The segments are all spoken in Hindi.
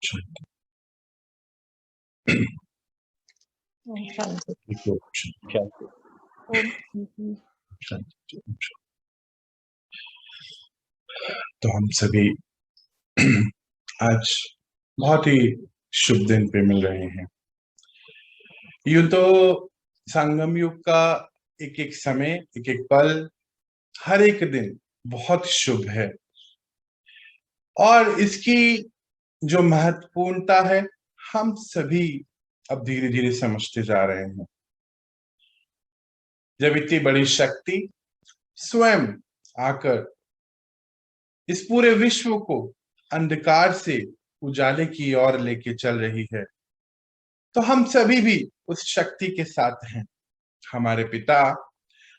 शांति। ओम शांति। शांति। ओम शांति। शांति। तो हम सभी आज बहुत ही शुभ दिन पे मिल रहे हैं। यूं तो संगम युग का एक एक समय, एक एक पल, हर एक दिन बहुत शुभ है और इसकी जो महत्वपूर्णता है हम सभी अब धीरे धीरे समझते जा रहे हैं। जब इतनी बड़ी शक्ति स्वयं आकर इस पूरे विश्व को अंधकार से उजाले की ओर लेके चल रही है, तो हम सभी भी उस शक्ति के साथ हैं। हमारे पिता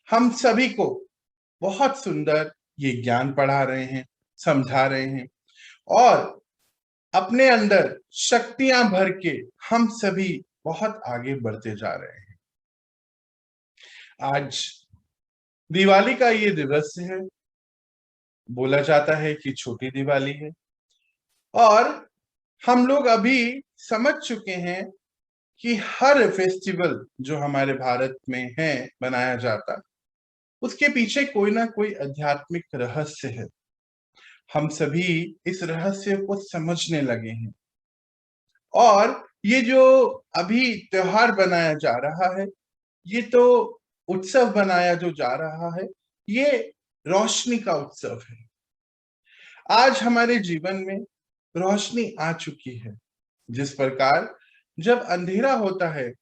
हम सभी को बहुत सुंदर ये ज्ञान पढ़ा रहे हैं, समझा रहे हैं और अपने अंदर शक्तियां भर के हम सभी बहुत आगे बढ़ते जा रहे हैं। आज दिवाली का ये दिवस है, बोला जाता है कि छोटी दिवाली है और हम लोग अभी समझ चुके हैं कि हर फेस्टिवल जो हमारे भारत में है बनाया जाता, उसके पीछे कोई ना कोई आध्यात्मिक रहस्य है। हम सभी इस रहस्य को समझने लगे हैं और ये जो अभी त्योहार बनाया जा रहा है, ये तो उत्सव बनाया जो जा रहा है, ये रोशनी का उत्सव है। आज हमारे जीवन में रोशनी आ चुकी है। जिस प्रकार जब अंधेरा होता है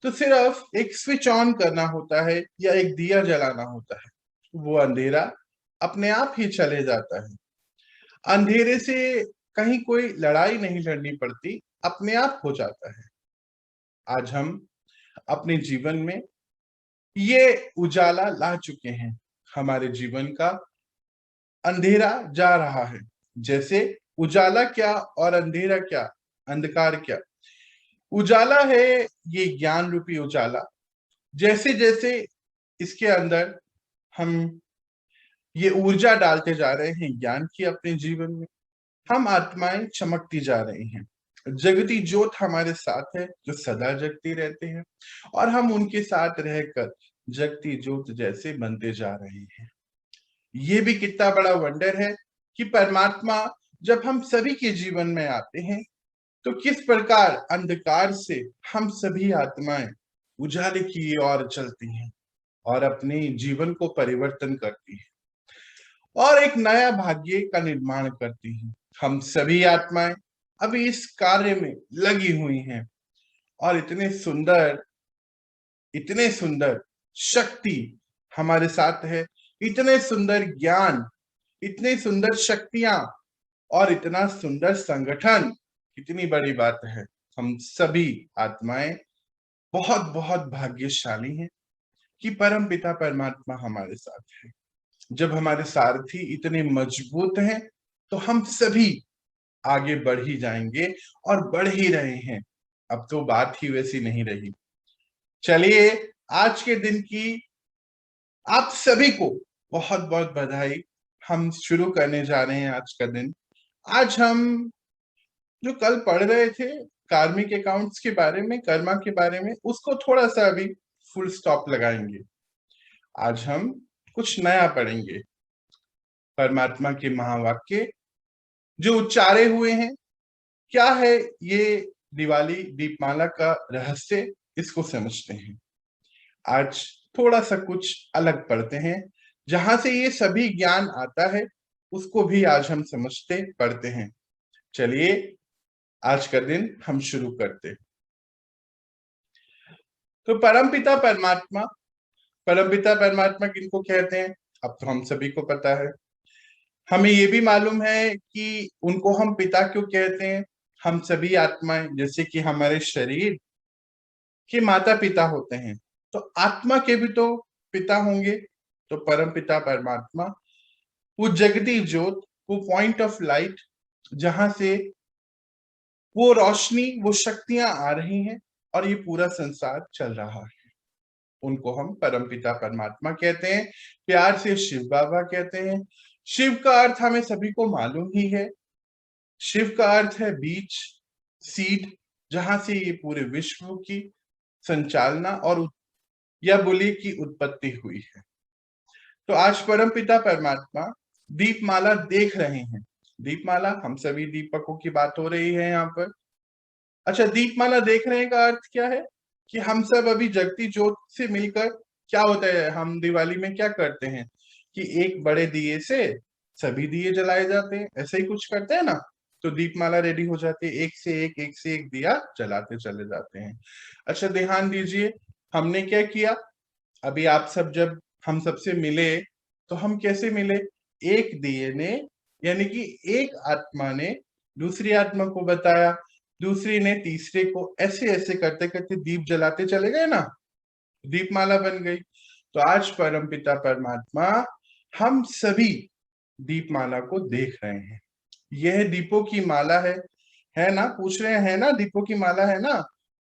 तो सिर्फ एक स्विच ऑन करना होता है या एक दिया जलाना होता है, वो अंधेरा अपने आप ही चले जाता है। अंधेरे से कहीं कोई लड़ाई नहीं लड़नी पड़ती, अपने आप हो जाता है। आज हम अपने जीवन में ये उजाला ला चुके हैं। हमारे जीवन का अंधेरा जा रहा है। जैसे उजाला क्या और अंधेरा क्या, अंधकार क्या। उजाला है ये ज्ञान रूपी उजाला। जैसे जैसे इसके अंदर हम ये ऊर्जा डालते जा रहे हैं ज्ञान की अपने जीवन में, हम आत्माएं चमकती जा रही हैं। जगती ज्योत हमारे साथ है जो सदा जगती रहते हैं और हम उनके साथ रहकर जगती ज्योत जैसे बनते जा रहे हैं। ये भी कितना बड़ा वंडर है कि परमात्मा जब हम सभी के जीवन में आते हैं तो किस प्रकार अंधकार से हम सभी आत्माएं उजाले की ओर चलती हैं और अपने जीवन को परिवर्तन करती हैं और एक नया भाग्य का निर्माण करती हैं। हम सभी आत्माएं अभी इस कार्य में लगी हुई हैं और इतने सुंदर शक्ति हमारे साथ है, इतने सुंदर ज्ञान, इतने सुंदर शक्तियां और इतना सुंदर संगठन। कितनी बड़ी बात है। हम सभी आत्माएं बहुत बहुत भाग्यशाली हैं कि परम पिता परमात्मा हमारे साथ है। जब हमारे सारथी इतने मजबूत हैं तो हम सभी आगे बढ़ ही जाएंगे और बढ़ ही रहे हैं। अब तो बात ही वैसी नहीं रही। चलिए, आज के दिन की आप सभी को बहुत बहुत बधाई। हम शुरू करने जा रहे हैं आज का दिन। आज हम जो कल पढ़ रहे थे कार्मिक अकाउंट्स के बारे में, कर्मा के बारे में, उसको थोड़ा सा अभी फुल स्टॉप लगाएंगे। आज हम कुछ नया पढ़ेंगे। परमात्मा के महावाक्य जो उच्चारे हुए हैं, क्या है ये दिवाली दीपमाला का रहस्य, इसको समझते हैं। आज थोड़ा सा कुछ अलग पढ़ते हैं, जहां से ये सभी ज्ञान आता है उसको भी आज हम समझते पढ़ते हैं। चलिए, आज का दिन हम शुरू करते। तो परमपिता परमात्मा किनको कहते हैं, अब तो हम सभी को पता है। हमें ये भी मालूम है कि उनको हम पिता क्यों कहते हैं। हम सभी आत्माएं, जैसे कि हमारे शरीर के माता पिता होते हैं, तो आत्मा के भी तो पिता होंगे। तो परम पिता परमात्मा वो जगती ज्योत, वो पॉइंट ऑफ लाइट, जहां से वो रोशनी, वो शक्तियां आ रही हैं और ये पूरा संसार चल रहा है, उनको हम परमपिता परमात्मा कहते हैं। प्यार से शिव बाबा कहते हैं। शिव का अर्थ हमें सभी को मालूम ही है। शिव का अर्थ है बीज, सीड, जहां से ये पूरे विश्व की संचालना और या बोलिए कि उत्पत्ति हुई है। तो आज परमपिता परमात्मा दीपमाला देख रहे हैं। दीपमाला, हम सभी दीपकों की बात हो रही है यहाँ पर। अच्छा, दीपमाला देख रहे का अर्थ क्या है कि हम सब अभी जगती ज्योत से मिलकर, क्या होता है, हम दिवाली में क्या करते हैं कि एक बड़े दिए से सभी दिए जलाए जाते हैं, ऐसे ही कुछ करते हैं ना। तो दीपमाला रेडी हो जाती है, एक से एक दिया जलाते चले जाते हैं। अच्छा, ध्यान दीजिए, हमने क्या किया अभी, आप सब जब हम सबसे मिले तो हम कैसे मिले, एक दिए ने, यानी कि एक आत्मा ने दूसरी आत्मा को बताया, दूसरी ने तीसरे को, ऐसे ऐसे करते करते दीप जलाते चले गए ना, दीपमाला बन गई। तो आज परमपिता परमात्मा हम सभी दीपमाला को देख रहे हैं। यह दीपों की माला है ना, पूछ रहे हैं ना, दीपों की माला है ना,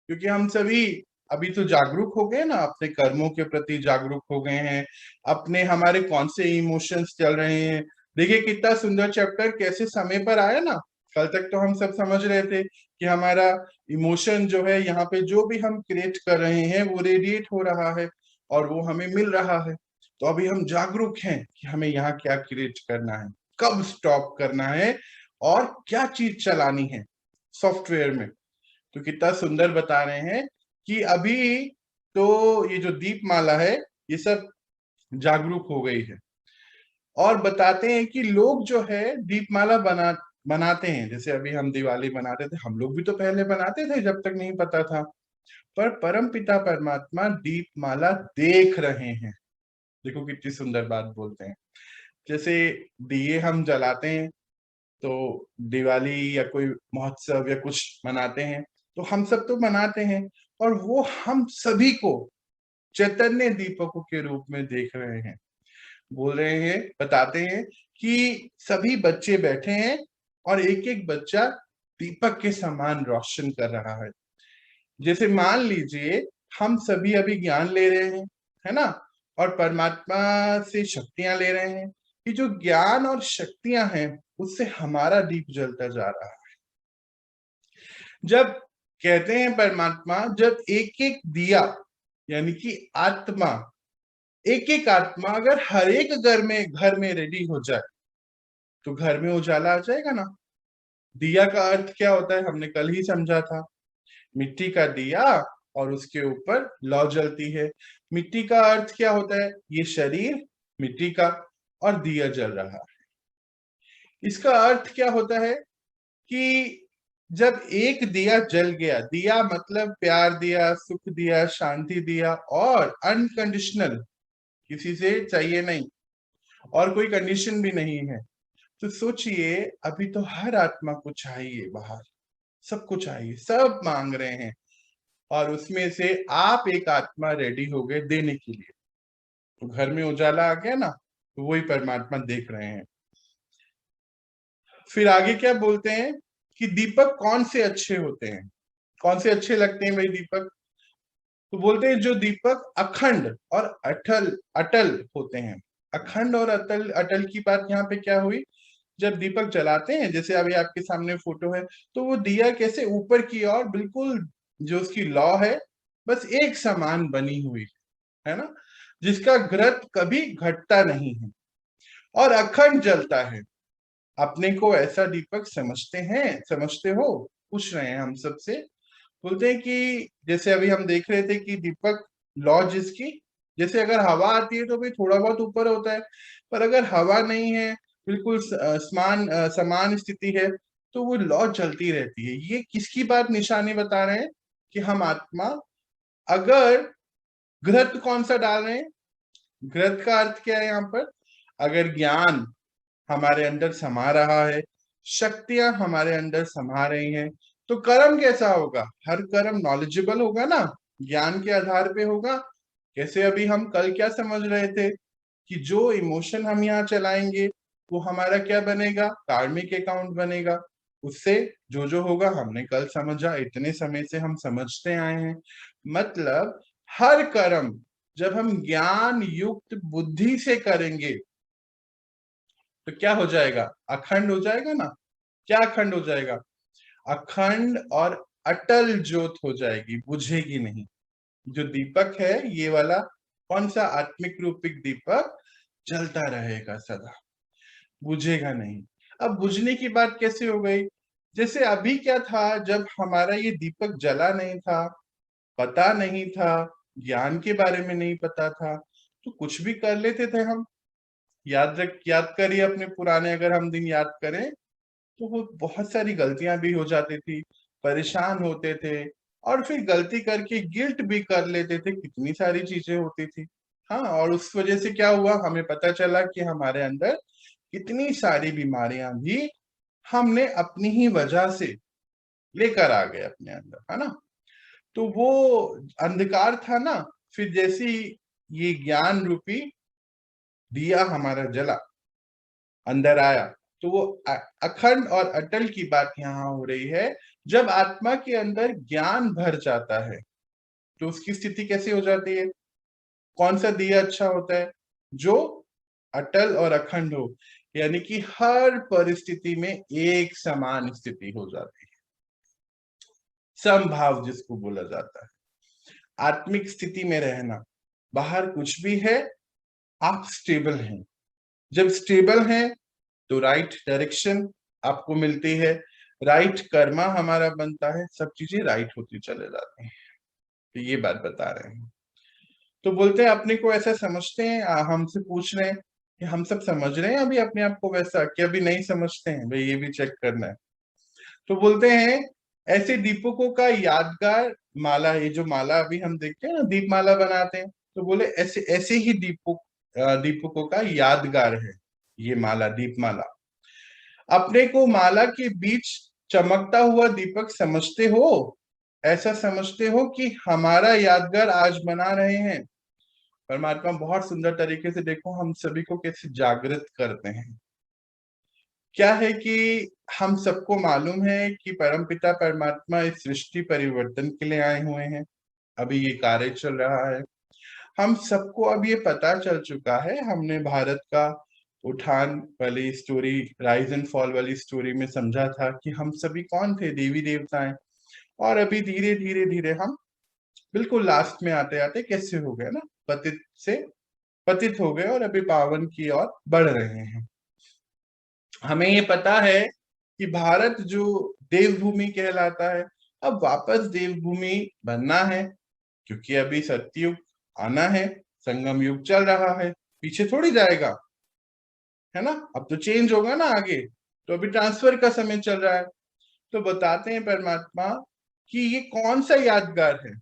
क्योंकि हम सभी अभी तो जागरूक हो गए ना, अपने कर्मों के प्रति जागरूक हो गए हैं, अपने हमारे कौन से इमोशंस चल रहे हैं। देखिए कितना सुंदर चैप्टर कैसे समय पर आया ना। कल तक तो हम सब समझ रहे थे कि हमारा इमोशन जो है, यहाँ पे जो भी हम क्रिएट कर रहे हैं वो रेडिएट हो रहा है और वो हमें मिल रहा है। तो अभी हम जागरूक हैं कि हमें यहाँ क्या क्रिएट करना है, कब स्टॉप करना है और क्या चीज चलानी है सॉफ्टवेयर में। तो कितना सुंदर बता रहे हैं कि अभी तो ये जो दीपमाला है ये सब जागरूक हो गई है, और बताते हैं कि लोग जो है दीपमाला बनाते हैं। जैसे अभी हम दिवाली बनाते थे, हम लोग भी तो पहले बनाते थे जब तक नहीं पता था, पर परम पिता परमात्मा दीपमाला देख रहे हैं। देखो कितनी सुंदर बात बोलते हैं। जैसे दिए हम जलाते हैं, तो दिवाली या कोई महोत्सव या कुछ मनाते हैं, तो हम सब तो मनाते हैं, और वो हम सभी को चैतन्य दीपकों के रूप में देख रहे हैं। बोल रहे हैं, बताते हैं कि सभी बच्चे बैठे हैं और एक एक बच्चा दीपक के समान रोशन कर रहा है। जैसे मान लीजिए हम सभी अभी ज्ञान ले रहे हैं, है ना, और परमात्मा से शक्तियां ले रहे हैं, कि जो ज्ञान और शक्तियां हैं उससे हमारा दीप जलता जा रहा है। जब कहते हैं परमात्मा, जब एक एक दिया, यानी कि आत्मा, एक एक आत्मा अगर हर एक घर में रेडी हो जाए तो घर में उजाला आ जाएगा ना। दिया का अर्थ क्या होता है, हमने कल ही समझा था, मिट्टी का दिया और उसके ऊपर लौ जलती है। मिट्टी का अर्थ क्या होता है, ये शरीर मिट्टी का, और दिया जल रहा है। इसका अर्थ क्या होता है कि जब एक दिया जल गया, दिया मतलब प्यार दिया, सुख दिया, शांति दिया, और अनकंडीशनल, किसी से चाहिए नहीं और कोई कंडीशन भी नहीं है। तो सोचिए अभी तो हर आत्मा को चाहिए, बाहर सबको चाहिए, सब मांग रहे हैं, और उसमें से आप एक आत्मा रेडी हो गए देने के लिए, तो घर में उजाला आ गया ना। तो वही परमात्मा देख रहे हैं। फिर आगे क्या बोलते हैं कि दीपक कौन से अच्छे होते हैं, कौन से अच्छे लगते हैं भाई दीपक। तो बोलते हैं जो दीपक अखंड और अटल अटल होते हैं। अखंड और अटल, अटल की बात यहाँ पे क्या हुई, जब दीपक जलाते हैं, जैसे अभी आपके सामने फोटो है, तो वो दिया कैसे ऊपर की ओर बिल्कुल, जो उसकी लौ है बस एक समान बनी हुई है ना, जिसका घृत कभी घटता नहीं है और अखंड जलता है। अपने को ऐसा दीपक समझते हैं, समझते हो, पूछ रहे हैं हम सबसे। बोलते हैं कि जैसे अभी हम देख रहे थे कि दीपक लौ जिसकी, जैसे अगर हवा आती है तो भी थोड़ा बहुत ऊपर होता है, पर अगर हवा नहीं है, बिल्कुल समान स्थिति है, तो वो लौ चलती रहती है। ये किसकी बात निशानी बता रहे हैं कि हम आत्मा अगर घृत कौन सा डाल रहे हैं। घृत का अर्थ क्या है यहाँ पर, अगर ज्ञान हमारे अंदर समा रहा है, शक्तियां हमारे अंदर समा रही हैं, तो कर्म कैसा होगा, हर कर्म नॉलेजेबल होगा ना, ज्ञान के आधार पे होगा। कैसे अभी हम कल क्या समझ रहे थे कि जो इमोशन हम यहाँ चलाएंगे वो हमारा क्या बनेगा, कार्मिक अकाउंट बनेगा। उससे जो जो होगा हमने कल समझा, इतने समय से हम समझते आए हैं। मतलब हर कर्म जब हम ज्ञान युक्त बुद्धि से करेंगे तो क्या हो जाएगा, अखंड हो जाएगा ना। क्या अखंड हो जाएगा? अखंड और अटल ज्योत हो जाएगी, बुझेगी नहीं। जो दीपक है ये वाला, कौन सा? आत्मिक रूपिक दीपक जलता रहेगा सदा, बुझेगा नहीं। अब बुझने की बात कैसे हो गई? जैसे अभी क्या था, जब हमारा ये दीपक जला नहीं था, पता नहीं था, ज्ञान के बारे में नहीं पता था, तो कुछ भी कर लेते थे हम। याद करिए अपने पुराने, अगर हम दिन याद करें तो वो बहुत सारी गलतियां भी हो जाती थी, परेशान होते थे, और फिर गलती करके गिल्ट भी कर लेते थे, कितनी सारी चीजें होती थी। हाँ, और उस वजह से क्या हुआ, हमें पता चला कि हमारे अंदर कितनी सारी बीमारियां भी हमने अपनी ही वजह से लेकर आ गए अपने अंदर, है ना। तो वो अंधकार था ना, फिर जैसी ये ज्ञान रूपी दिया हमारा जला, अंदर आया, तो वो अखंड और अटल की बात यहाँ हो रही है। जब आत्मा के अंदर ज्ञान भर जाता है तो उसकी स्थिति कैसी हो जाती है? कौन सा दिया अच्छा होता है? जो अटल और अखंड हो, यानी कि हर परिस्थिति में एक समान स्थिति हो जाती है, समभाव जिसको बोला जाता है। आत्मिक स्थिति में रहना, बाहर कुछ भी है, आप स्टेबल हैं। जब स्टेबल हैं तो राइट डायरेक्शन आपको मिलती है, राइट कर्मा हमारा बनता है, सब चीजें राइट होती चले जाती हैं। तो ये बात बता रहे हैं। तो बोलते हैं अपने को ऐसा समझते हैं, हमसे पूछ रहे हैं कि हम सब समझ रहे हैं अभी अपने आप को वैसा, कि अभी नहीं समझते हैं? भाई ये भी चेक करना है। तो बोलते हैं ऐसे दीपकों का यादगार माला, ये जो माला अभी हम देखते हैं ना, दीपमाला बनाते हैं, तो बोले ऐसे ऐसे ही दीपकों का यादगार है ये माला, दीपमाला। अपने को माला के बीच चमकता हुआ दीपक समझते हो? ऐसा समझते हो कि हमारा यादगार आज बना रहे हैं? परमात्मा बहुत सुंदर तरीके से, देखो हम सभी को कैसे जागृत करते हैं। क्या है कि हम सबको मालूम है कि परमपिता परमात्मा इस सृष्टि परिवर्तन के लिए आए हुए हैं, अभी ये कार्य चल रहा है। हम सबको अब ये पता चल चुका है, हमने भारत का उठान वाली स्टोरी, राइज एंड फॉल वाली स्टोरी में समझा था कि हम सभी कौन थे, देवी देवताएं। और अभी धीरे धीरे धीरे हम बिल्कुल लास्ट में आते आते कैसे हो गए ना, पतित से पतित हो गए, और अभी पावन की ओर बढ़ रहे हैं। हमें ये पता है कि भारत जो देवभूमि कहलाता है, अब वापस देवभूमि बनना है, क्योंकि अभी सत्ययुग आना है, संगम युग चल रहा है, पीछे थोड़ी जाएगा, है ना। अब तो चेंज होगा ना आगे, तो अभी ट्रांसफर का समय चल रहा है। तो बताते हैं परमात्मा कि ये कौन सा यादगार है,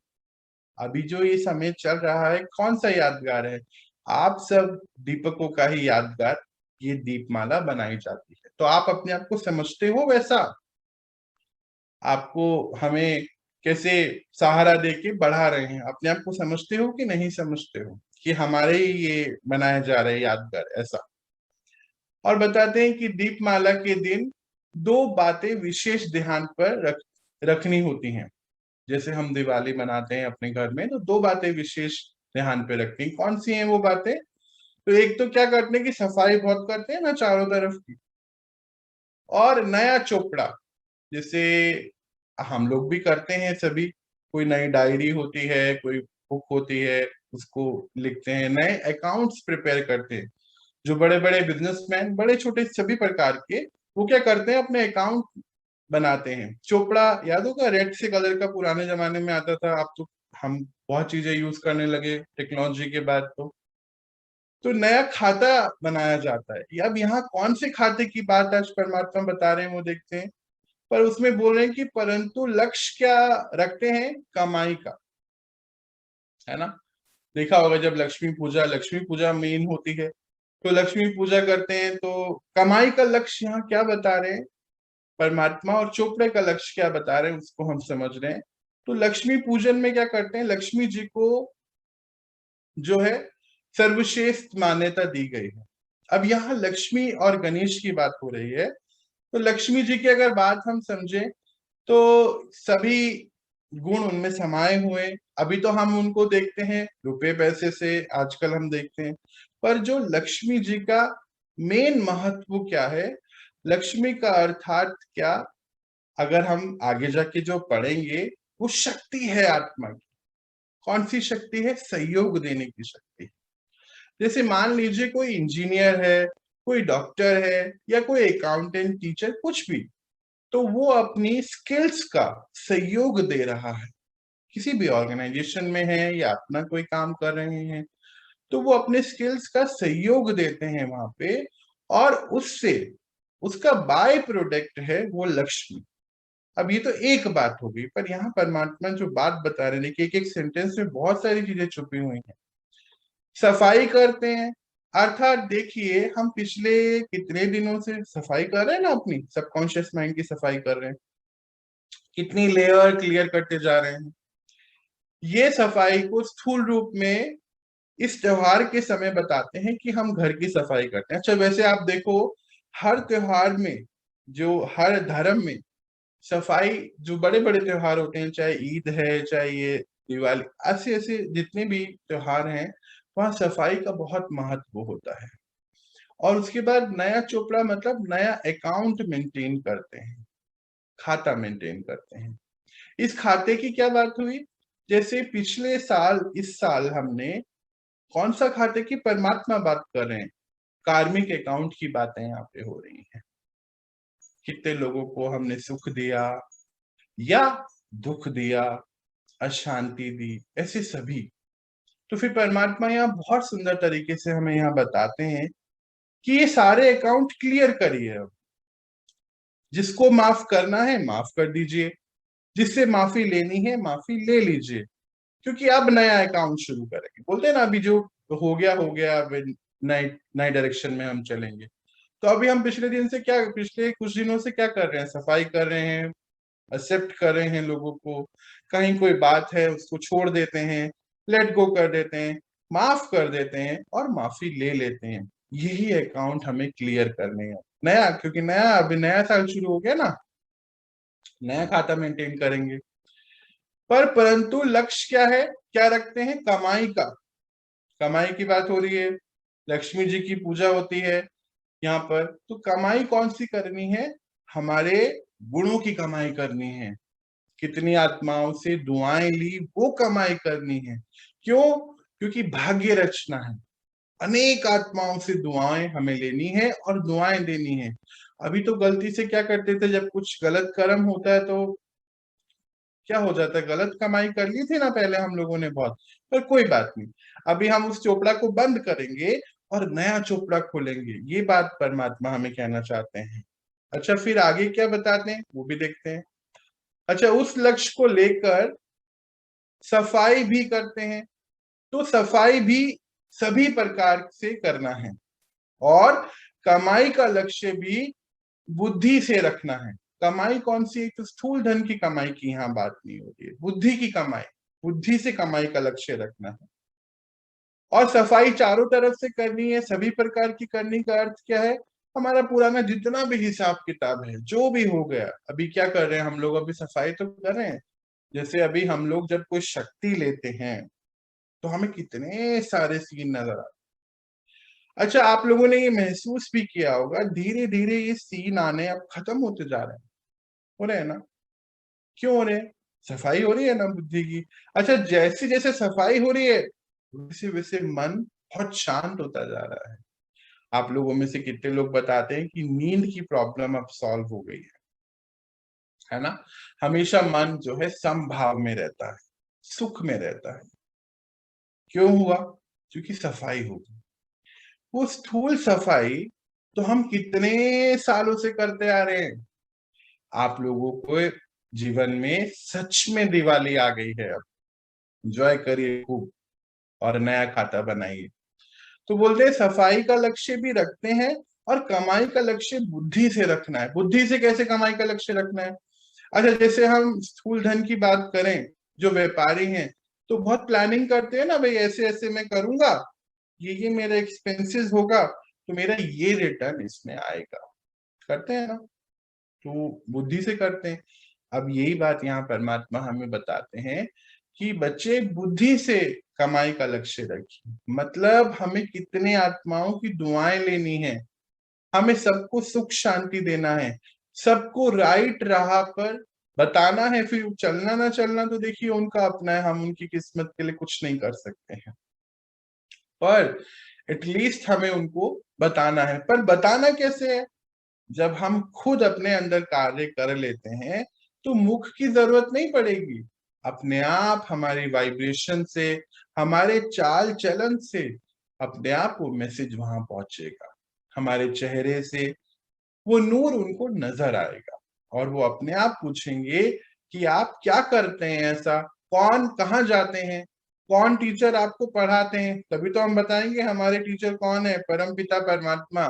अभी जो ये समय चल रहा है कौन सा यादगार है? आप सब दीपकों का ही यादगार ये दीपमाला बनाई जाती है। तो आप अपने आप को समझते हो वैसा? आपको हमें कैसे सहारा देके बढ़ा रहे हैं, अपने आप को समझते हो कि नहीं समझते हो कि हमारे ही ये बनाए जा रहे यादगार, ऐसा? और बताते हैं कि दीपमाला के दिन दो बातें विशेष ध्यान पर रखनी होती हैं। जैसे हम दिवाली मनाते हैं अपने घर में, तो दो बातें विशेष ध्यान पे रखती हैं। कौन सी हैं वो बातें? तो एक तो क्या करते हैं कि सफाई बहुत करते हैं ना चारों तरफ की, और नया चोपड़ा, जैसे हम लोग भी करते हैं सभी, कोई नई डायरी होती है, कोई बुक होती है, उसको लिखते हैं, नए अकाउंट्स प्रिपेयर करते हैं। जो बड़े बड़े बिजनेसमैन, बड़े छोटे सभी प्रकार के, वो क्या करते हैं, अपने अकाउंट बनाते हैं। चोपड़ा याद होगा, रेड से कलर का, पुराने जमाने में आता था, अब तो हम बहुत चीजें यूज करने लगे टेक्नोलॉजी के बाद। तो नया खाता बनाया जाता है। अब यहाँ कौन से खाते की बात आज परमात्मा बता रहे हैं वो देखते हैं। पर उसमें बोल रहे हैं कि परंतु लक्ष्य क्या रखते हैं? कमाई का, है ना। देखा होगा जब लक्ष्मी पूजा मेन होती है, तो लक्ष्मी पूजा करते हैं, तो कमाई का लक्ष्य यहाँ क्या बता रहे हैं परमात्मा, और चोपड़े का लक्ष्य क्या बता रहे हैं उसको हम समझ रहे हैं। तो लक्ष्मी पूजन में क्या करते हैं, लक्ष्मी जी को जो है सर्वश्रेष्ठ मान्यता दी गई है। अब यहाँ लक्ष्मी और गणेश की बात हो रही है, तो लक्ष्मी जी की अगर बात हम समझें तो सभी गुण उनमें समाये हुए। अभी तो हम उनको देखते हैं रुपए पैसे से, आजकल हम देखते हैं, पर जो लक्ष्मी जी का मेन महत्व क्या है, लक्ष्मी का अर्थात क्या, अगर हम आगे जाके जो पढ़ेंगे, वो शक्ति है आत्मा की। कौन सी शक्ति है? सहयोग देने की शक्ति। जैसे मान लीजिए कोई इंजीनियर है, कोई डॉक्टर है, या कोई अकाउंटेंट, टीचर, कुछ भी, तो वो अपनी स्किल्स का सहयोग दे रहा है। किसी भी ऑर्गेनाइजेशन में है या अपना कोई काम कर रहे हैं, तो वो अपने स्किल्स का सहयोग देते हैं वहां पे, और उससे उसका बाय प्रोडक्ट है वो लक्ष्मी। अब ये तो एक बात हो गई, पर यहाँ परमात्मा जो बात बता रहे हैं कि एक एक सेंटेंस में बहुत सारी चीजें छुपी हुई हैं। सफाई करते हैं, अर्थात देखिए हम पिछले कितने दिनों से सफाई कर रहे हैं ना, अपनी सबकॉन्शियस माइंड की सफाई कर रहे हैं, कितनी लेयर क्लियर करते जा रहे हैं। ये सफाई को स्थूल रूप में इस त्योहार के समय बताते हैं कि हम घर की सफाई करते हैं। अच्छा, वैसे आप देखो, हर त्योहार में, जो हर धर्म में सफाई, जो बड़े बड़े त्योहार होते हैं, चाहे ईद है, चाहे ये दिवाली, ऐसे ऐसे जितने भी त्योहार हैं, वहाँ सफाई का बहुत महत्व होता है। और उसके बाद नया चोपड़ा मतलब नया अकाउंट मेंटेन करते हैं, खाता मेंटेन करते हैं। इस खाते की क्या बात हुई? जैसे पिछले साल, इस साल हमने कौन सा खाते की, परमात्मा बात कर रहे हैं, कार्मिक अकाउंट की बातें यहाँ पे हो रही हैं। कितने लोगों को हमने सुख दिया या दुख दिया, अशांति दी, ऐसे सभी। तो फिर परमात्मा यहाँ बहुत सुंदर तरीके से हमें यहाँ बताते हैं कि ये सारे अकाउंट क्लियर करिए। अब जिसको माफ करना है माफ कर दीजिए, जिससे माफी लेनी है माफी ले लीजिए, क्योंकि अब नया अकाउंट शुरू करेंगे। बोलते हैं ना, अभी जो हो गया, अब नए नए डायरेक्शन में हम चलेंगे। तो अभी हम पिछले कुछ दिनों से क्या कर रहे हैं? सफाई कर रहे हैं, एक्सेप्ट कर रहे हैं लोगों को। कहीं कोई बात है उसको छोड़ देते हैं, लेट गो कर देते हैं, माफ कर देते हैं और माफी ले लेते हैं। यही अकाउंट हमें क्लियर करने हैं नया, क्योंकि अभी नया साल शुरू हो गया ना, नया खाता मेंटेन करेंगे। परंतु लक्ष्य क्या है? क्या रखते हैं? कमाई का। कमाई की बात हो रही है, लक्ष्मी जी की पूजा होती है यहाँ पर। तो कमाई कौन सी करनी है? हमारे गुणों की कमाई करनी है। कितनी आत्माओं से दुआएं ली, वो कमाई करनी है। क्यों? क्योंकि भाग्य रचना है। अनेक आत्माओं से दुआएं हमें लेनी है और दुआएं देनी है। अभी तो गलती से क्या करते थे, जब कुछ गलत कर्म होता है तो क्या हो जाता है, गलत कमाई कर ली थी ना पहले हम लोगों ने बहुत। पर कोई बात नहीं, अभी हम उस चोपड़ा को बंद करेंगे और नया चोपड़ा खोलेंगे। ये बात परमात्मा हमें कहना चाहते हैं। अच्छा, फिर आगे क्या बताते हैं वो भी देखते हैं। अच्छा, उस लक्ष्य को लेकर सफाई भी करते हैं। तो सफाई भी सभी प्रकार से करना है, और कमाई का लक्ष्य भी बुद्धि से रखना है। कमाई कौन सी? एक तो स्थूल धन की कमाई की यहाँ बात नहीं हो रही है, बुद्धि की कमाई। बुद्धि से कमाई का लक्ष्य रखना है, और सफाई चारों तरफ से करनी है, सभी प्रकार की करने का अर्थ क्या है? हमारा पुराना जितना भी हिसाब किताब है, जो भी हो गया, अभी क्या कर रहे हैं हम लोग? अभी सफाई तो कर रहे हैं। जैसे अभी हम लोग जब कोई शक्ति लेते हैं तो हमें कितने सारे सीन नजर आते। अच्छा, आप लोगों ने ये महसूस भी किया होगा, धीरे धीरे ये सीन आने अब खत्म होते जा रहे हैं। हो रहे हैं ना? क्यों हो रहे हैं? सफाई हो रही है ना बुद्धि की। अच्छा, जैसे जैसे सफाई हो रही है, वैसे वैसे मन बहुत शांत होता जा रहा है। आप लोगों में से कितने लोग बताते हैं कि नींद की प्रॉब्लम अब सॉल्व हो गई है ना? हमेशा मन जो है समभाव में रहता है, सुख में रहता है। क्यों हुआ? क्योंकि सफाई हो गई। वो स्थूल सफाई तो हम कितने सालों से करते आ रहे हैं। आप लोगों को जीवन में सच में दिवाली आ गई है, अब एंजॉय करिए खूब और नया खाता बनाइए। तो बोलते हैं सफाई का लक्ष्य भी रखते हैं, और कमाई का लक्ष्य बुद्धि से रखना है। बुद्धि से कैसे कमाई का लक्ष्य रखना है? अच्छा, जैसे हम स्थूल धन की बात करें, जो व्यापारी हैं तो बहुत प्लानिंग करते हैं ना, भाई ऐसे ऐसे मैं करूंगा, ये मेरा एक्सपेंसेस होगा, तो मेरा ये रिटर्न इसमें आएगा। करते हैं ना? तो बुद्धि से करते हैं। अब यही बात यहाँ परमात्मा हमें बताते हैं कि बच्चे बुद्धि से कमाई का लक्ष्य रखिए। मतलब हमें कितने आत्माओं की दुआएं लेनी है, हमें सबको सुख शांति देना है, सबको राइट राह पर बताना है। फिर चलना ना चलना तो देखिए उनका अपना है, हम उनकी किस्मत के लिए कुछ नहीं कर सकते हैं, पर एटलीस्ट हमें उनको बताना है। पर बताना कैसे है? जब हम खुद अपने अंदर कार्य कर लेते हैं तो मुख की जरूरत नहीं पड़ेगी, अपने आप हमारी वाइब्रेशन से, हमारे चाल चलन से अपने आप वो मैसेज वहां पहुंचेगा, हमारे चेहरे से वो नूर उनको नजर आएगा और वो अपने आप पूछेंगे कि आप क्या करते हैं ऐसा, कौन कहाँ जाते हैं, कौन टीचर आपको पढ़ाते हैं। तभी तो हम बताएंगे हमारे टीचर कौन है, परम पिता परमात्मा,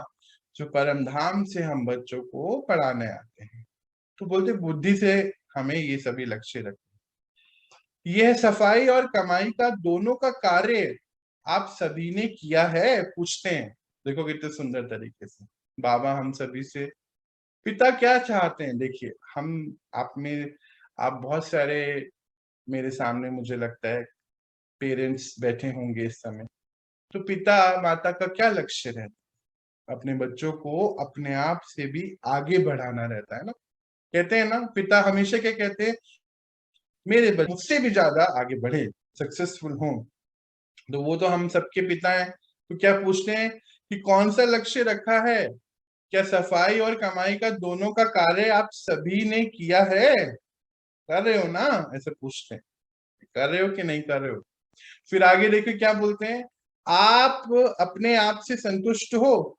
जो परम धाम से हम बच्चों को पढ़ाने आते हैं। तो बोलते बुद्धि से हमें ये सभी लक्ष्य रखना। यह सफाई और कमाई का दोनों का कार्य आप सभी ने किया है, पूछते हैं। देखो कितने सुंदर तरीके से बाबा हम सभी से, पिता क्या चाहते हैं। देखिए हम आप में, आप बहुत सारे मेरे सामने मुझे लगता है पेरेंट्स बैठे होंगे इस समय, तो पिता माता का क्या लक्ष्य रहता है? अपने बच्चों को अपने आप से भी आगे बढ़ाना रहता है ना। कहते हैं ना, पिता हमेशा क्या कहते हैं, मेरे बच्चे मुझसे भी ज्यादा आगे बढ़े, सक्सेसफुल हों। तो वो तो हम सबके पिता हैं, तो क्या पूछते हैं कि कौन सा लक्ष्य रखा है, क्या सफाई और कमाई का दोनों का कार्य आप सभी ने किया है, कर रहे हो ना, ऐसे पूछते हैं, कर रहे हो कि नहीं कर रहे हो। फिर आगे देखिए क्या बोलते हैं, आप अपने आप से संतुष्ट हो।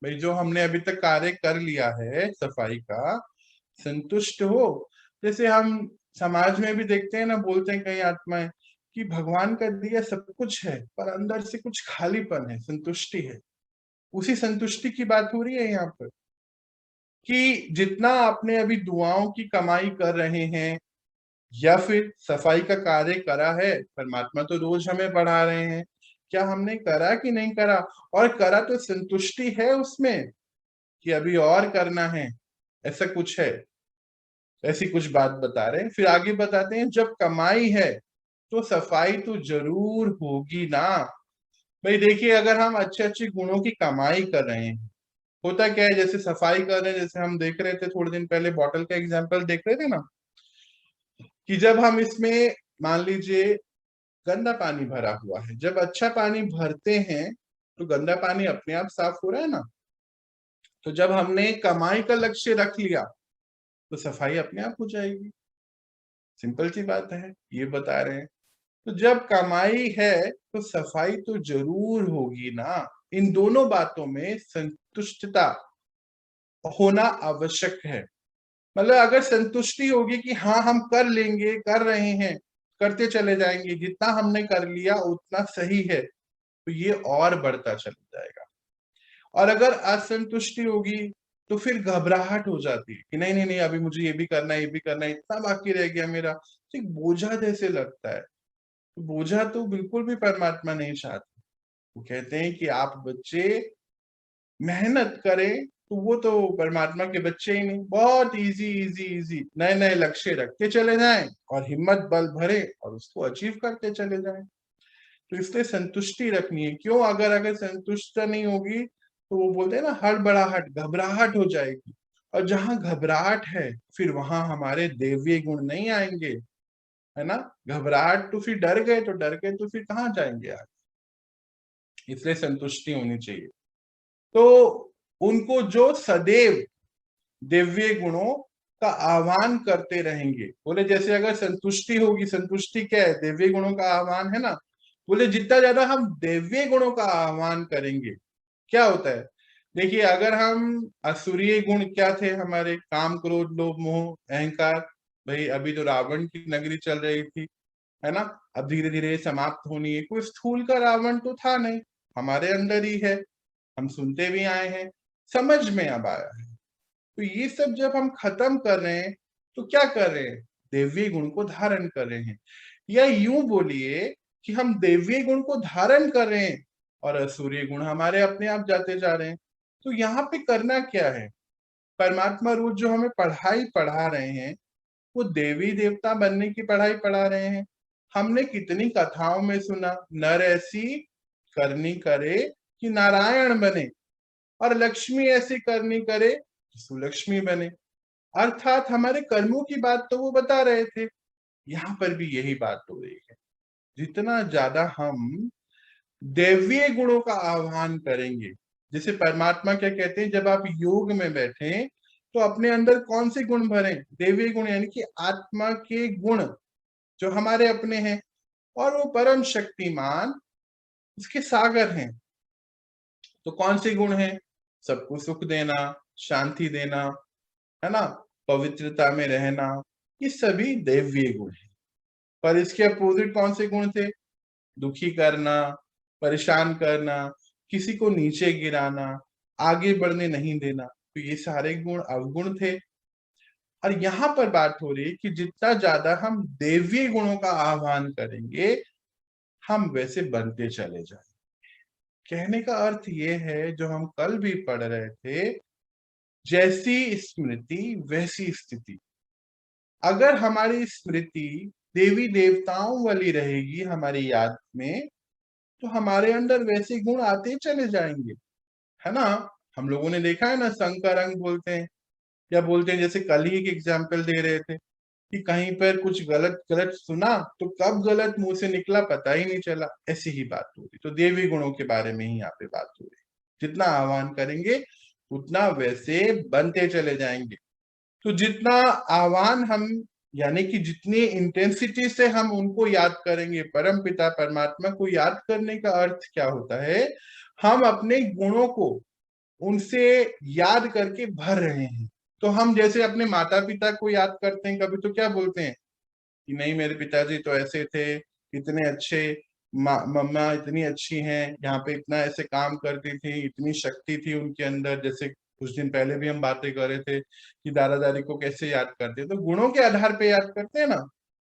भाई जो हमने अभी तक कार्य कर लिया है सफाई का, संतुष्ट हो। जैसे हम समाज में भी देखते हैं ना, बोलते हैं कई आत्माएं कि भगवान का दिया सब कुछ है पर अंदर से कुछ खालीपन है, संतुष्टि है। उसी संतुष्टि की बात हो रही है यहाँ पर कि जितना आपने अभी दुआओं की कमाई कर रहे हैं या फिर सफाई का कार्य करा है, परमात्मा तो रोज हमें बढ़ा रहे हैं, क्या हमने करा कि नहीं करा, और करा तो संतुष्टि है उसमें कि अभी और करना है, ऐसा कुछ है। ऐसी कुछ बात बता रहे हैं। फिर आगे बताते हैं जब कमाई है तो सफाई तो जरूर होगी ना। भाई देखिए अगर हम अच्छे अच्छे गुणों की कमाई कर रहे हैं, होता क्या है, जैसे सफाई कर रहे हैं, जैसे हम देख रहे थे थोड़े दिन पहले बॉटल का एग्जाम्पल देख रहे थे ना, कि जब हम इसमें मान लीजिए गंदा पानी भरा हुआ है, जब अच्छा पानी भरते हैं तो गंदा पानी अपने आप साफ हो रहा है ना। तो जब हमने कमाई का लक्ष्य रख लिया तो सफाई अपने आप हो जाएगी, सिंपल सी बात है, ये बता रहे हैं। तो जब कमाई है तो सफाई तो जरूर होगी ना। इन दोनों बातों में संतुष्टता होना आवश्यक है। मतलब अगर संतुष्टि होगी कि हाँ हम कर लेंगे, कर रहे हैं, करते चले जाएंगे, जितना हमने कर लिया उतना सही है, तो ये और बढ़ता चला जाएगा। और अगर असंतुष्टि होगी तो फिर घबराहट हो जाती है कि नहीं नहीं नहीं, अभी मुझे ये भी करना है, ये भी करना है, इतना बाकी रह गया मेरा, तो एक बोझा जैसे लगता है। तो बोझा तो बिल्कुल भी परमात्मा नहीं चाहते। वो कहते हैं कि आप बच्चे मेहनत करें, तो वो तो परमात्मा के बच्चे ही नहीं, बहुत इजी इजी इजी नए नए लक्ष्य रखते चले जाएं और हिम्मत बल भरे और उसको अचीव करते चले जाएं। तो इसलिए संतुष्टि रखनी है। क्यों? अगर अगर संतुष्ट नहीं होगी तो वो बोलते हैं ना, हड़बड़ाहट, घबराहट हो जाएगी। और जहां घबराहट है फिर वहां हमारे देवीय गुण नहीं आएंगे, है ना। घबराहट तो फिर डर गए, तो डर गए तो फिर कहाँ जाएंगे आगे। इसलिए संतुष्टि होनी चाहिए। तो उनको जो सदैव दिव्य गुणों का आह्वान करते रहेंगे, बोले जैसे अगर संतुष्टि होगी, संतुष्टि क्या है, दिव्य गुणों का आह्वान है ना। बोले जितना ज्यादा हम दिव्य गुणों का आह्वान करेंगे, क्या होता है, देखिए अगर हम असुरीय गुण क्या थे हमारे, काम क्रोध लोभ मोह अहंकार, भाई अभी तो रावण की नगरी चल रही थी, है ना। अब धीरे धीरे समाप्त होनी है। कोई स्थूल का रावण तो था नहीं, हमारे अंदर ही है, हम सुनते भी आए हैं, समझ में अब आया है। तो ये सब जब हम खत्म कर रहे हैं तो क्या कर रहे हैं, देवी गुण को धारण कर रहे हैं। या यूं बोलिए कि हम देवी गुण को धारण कर रहे हैं और असुरीय गुण हमारे अपने आप जाते जा रहे हैं। तो यहाँ पे करना क्या है, परमात्मा रोज जो हमें पढ़ाई पढ़ा रहे हैं वो देवी देवता बनने की पढ़ाई पढ़ा रहे हैं। हमने कितनी कथाओं में सुना, नर ऐसी करनी करे कि नारायण बने। और लक्ष्मी ऐसी करनी करे कि सुलक्ष्मी बने। अर्थात हमारे कर्मों की बात तो वो बता रहे थे, यहाँ पर भी यही बात हो रही है। जितना ज्यादा हम दैवीय गुणों का आह्वान करेंगे, जैसे परमात्मा क्या कहते हैं, जब आप योग में बैठे तो अपने अंदर कौन से गुण भरें? दैवीय गुण, यानी कि आत्मा के गुण जो हमारे अपने हैं, और वो परम शक्तिमान उसके सागर हैं। तो कौन से गुण हैं? सबको सुख देना, शांति देना, है ना, पवित्रता में रहना, ये सभी दैवीय गुण हैं। पर इसके अपोजिट कौन से गुण थे? दुखी करना, परेशान करना, किसी को नीचे गिराना, आगे बढ़ने नहीं देना, तो ये सारे गुण अवगुण थे। और यहाँ पर बात हो रही है कि जितना ज्यादा हम दैवीय गुणों का आह्वान करेंगे, हम वैसे बनते चले जाएंगे। कहने का अर्थ ये है, जो हम कल भी पढ़ रहे थे, जैसी स्मृति वैसी स्थिति। अगर हमारी स्मृति देवी देवताओं वाली रहेगी हमारी याद में, तो हमारे अंदर वैसे गुण आते चले जाएंगे, है ना। हम लोगों ने देखा है ना, संग का रंग बोलते हैं, या बोलते हैं, जैसे कल ही एक एग्जाम्पल दे रहे थे कि कहीं पर कुछ गलत गलत सुना तो कब गलत मुंह से निकला पता ही नहीं चला। ऐसी ही बात हो रही। तो देवी गुणों के बारे में ही यहाँ पे बात हो रही। जितना आह्वान करेंगे उतना वैसे बनते चले जाएंगे। तो जितना आह्वान हम, यानी कि जितनी इंटेंसिटी से हम उनको याद करेंगे, परम पिता परमात्मा को याद करने का अर्थ क्या होता है? हम अपने गुणों को उनसे याद करके भर रहे हैं। तो हम जैसे अपने माता पिता को याद करते हैं, कभी तो क्या बोलते हैं कि नहीं, मेरे पिताजी तो ऐसे थे, इतने अच्छे, मम्मा इतनी अच्छी हैं, यहाँ पे इतना ऐसे काम करती थी, इतनी शक्ति थी उनके अंदर। जैसे कुछ दिन पहले भी हम बातें कर रहे थे कि दादा दादी को कैसे याद करते हैं, तो गुणों के आधार पे याद करते हैं ना।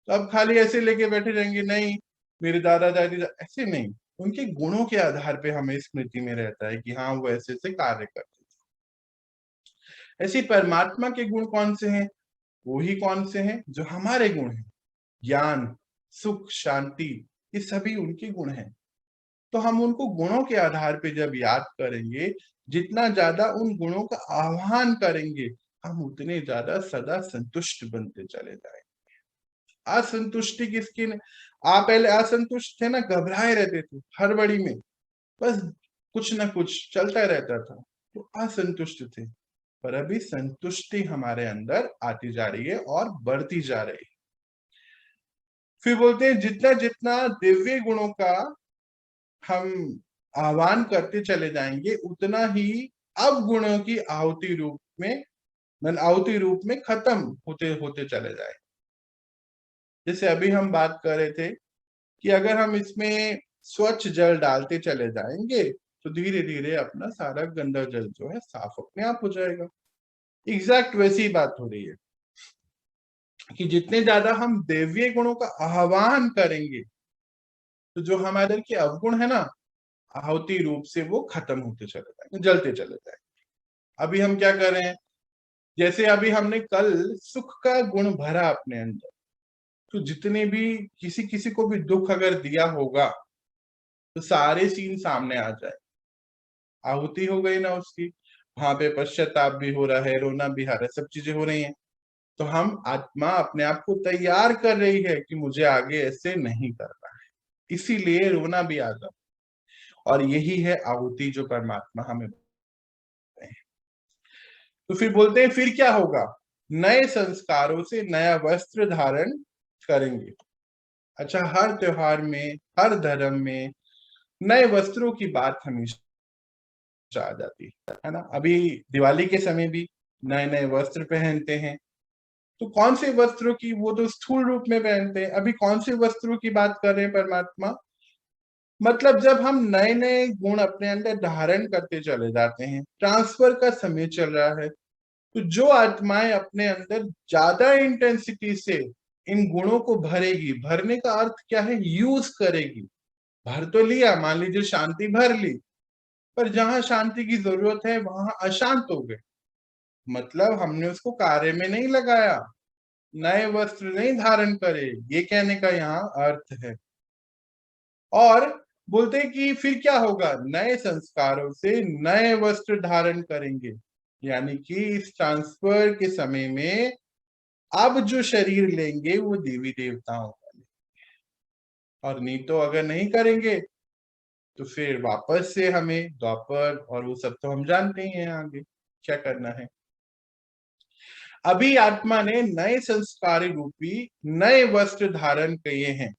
तो अब खाली ऐसे लेके बैठे रहेंगे, नहीं मेरे दादा दादी, ऐसे नहीं। उनके गुणों के आधार पे हमें स्मृति में रहता है कि हाँ, वो ऐसे ऐसे कार्य करते थे। ऐसे परमात्मा के गुण कौन से हैं? वो ही कौन से हैं जो हमारे गुण हैं। ज्ञान, सुख, शांति, ये सभी उनके गुण हैं। तो हम उनको गुणों के आधार पे जब याद करेंगे, जितना ज्यादा उन गुणों का आह्वान करेंगे, हम उतने ज्यादा सदा संतुष्ट बनते चले जाएंगे। असंतुष्टि किसकी? आप पहले असंतुष्ट थे ना, घबराए रहते थे, हड़बड़ी में बस कुछ ना कुछ चलता रहता था, तो असंतुष्ट थे। पर अभी संतुष्टि हमारे अंदर आती जा रही है और बढ़ती जा रही है। फिर बोलते हैं, जितना जितना दिव्य गुणों का हम आह्वान करते चले जाएंगे, उतना ही अवगुणों की आहुति रूप में, आहुति रूप में खत्म होते होते चले जाए। जैसे अभी हम बात कर रहे थे कि अगर हम इसमें स्वच्छ जल डालते चले जाएंगे, तो धीरे धीरे अपना सारा गंदा जल जो है साफ अपने आप हो जाएगा। एग्जैक्ट वैसी ही बात हो रही है कि जितने ज्यादा हम दैवीय गुणों का आह्वान करेंगे, तो जो हमारे अंदर के अवगुण है ना, आहुति रूप से वो खत्म होते चले जाएंगे, जलते चले जाएंगे। अभी हम क्या कर रहे हैं, जैसे अभी हमने कल सुख का गुण भरा अपने अंदर, तो जितने भी किसी किसी को भी दुख अगर दिया होगा, तो सारे सीन सामने आ जाए। आहुति हो गई ना उसकी, वहां पे पश्चाताप भी हो रहा है, रोना भी आ रहा है, सब चीजें हो रही हैं। तो हम, आत्मा अपने आप को तैयार कर रही है कि मुझे आगे ऐसे नहीं करना है, इसीलिए रोना भी आ जाता। और यही है आहुति जो परमात्मा हमें बताते हैं। तो फिर बोलते हैं, फिर क्या होगा? नए संस्कारों से नया वस्त्र धारण करेंगे। अच्छा, हर त्योहार में, हर धर्म में नए वस्त्रों की बात हमेशा आ जाती है ना। अभी दिवाली के समय भी नए नए वस्त्र पहनते हैं। तो कौन से वस्त्रों की? वो तो स्थूल रूप में पहनते हैं। अभी कौन से वस्त्रों की बात कर रहे हैं परमात्मा? मतलब जब हम नए नए गुण अपने अंदर धारण करते चले जाते हैं, ट्रांसफर का समय चल रहा है, तो जो आत्माएं अपने अंदर ज्यादा इंटेंसिटी से इन गुणों को भरेगी, भरने का अर्थ क्या है? यूज करेगी। भर तो लिया, मान लीजिए शांति भर ली, पर जहां शांति की जरूरत है वहां अशांत हो गए, मतलब हमने उसको कार्य में नहीं लगाया, नए वस्त्र नहीं धारण करे, ये कहने का यहाँ अर्थ है। और बोलते हैं कि फिर क्या होगा, नए संस्कारों से नए वस्त्र धारण करेंगे। यानी कि इस ट्रांसफर के समय में अब जो शरीर लेंगे वो देवी देवताओं का लेंगे, और नहीं तो अगर नहीं करेंगे तो फिर वापस से हमें द्वापर और वो सब तो हम जानते ही हैं आगे क्या करना है। अभी आत्मा ने नए संस्कारी रूपी नए वस्त्र धारण किए हैं,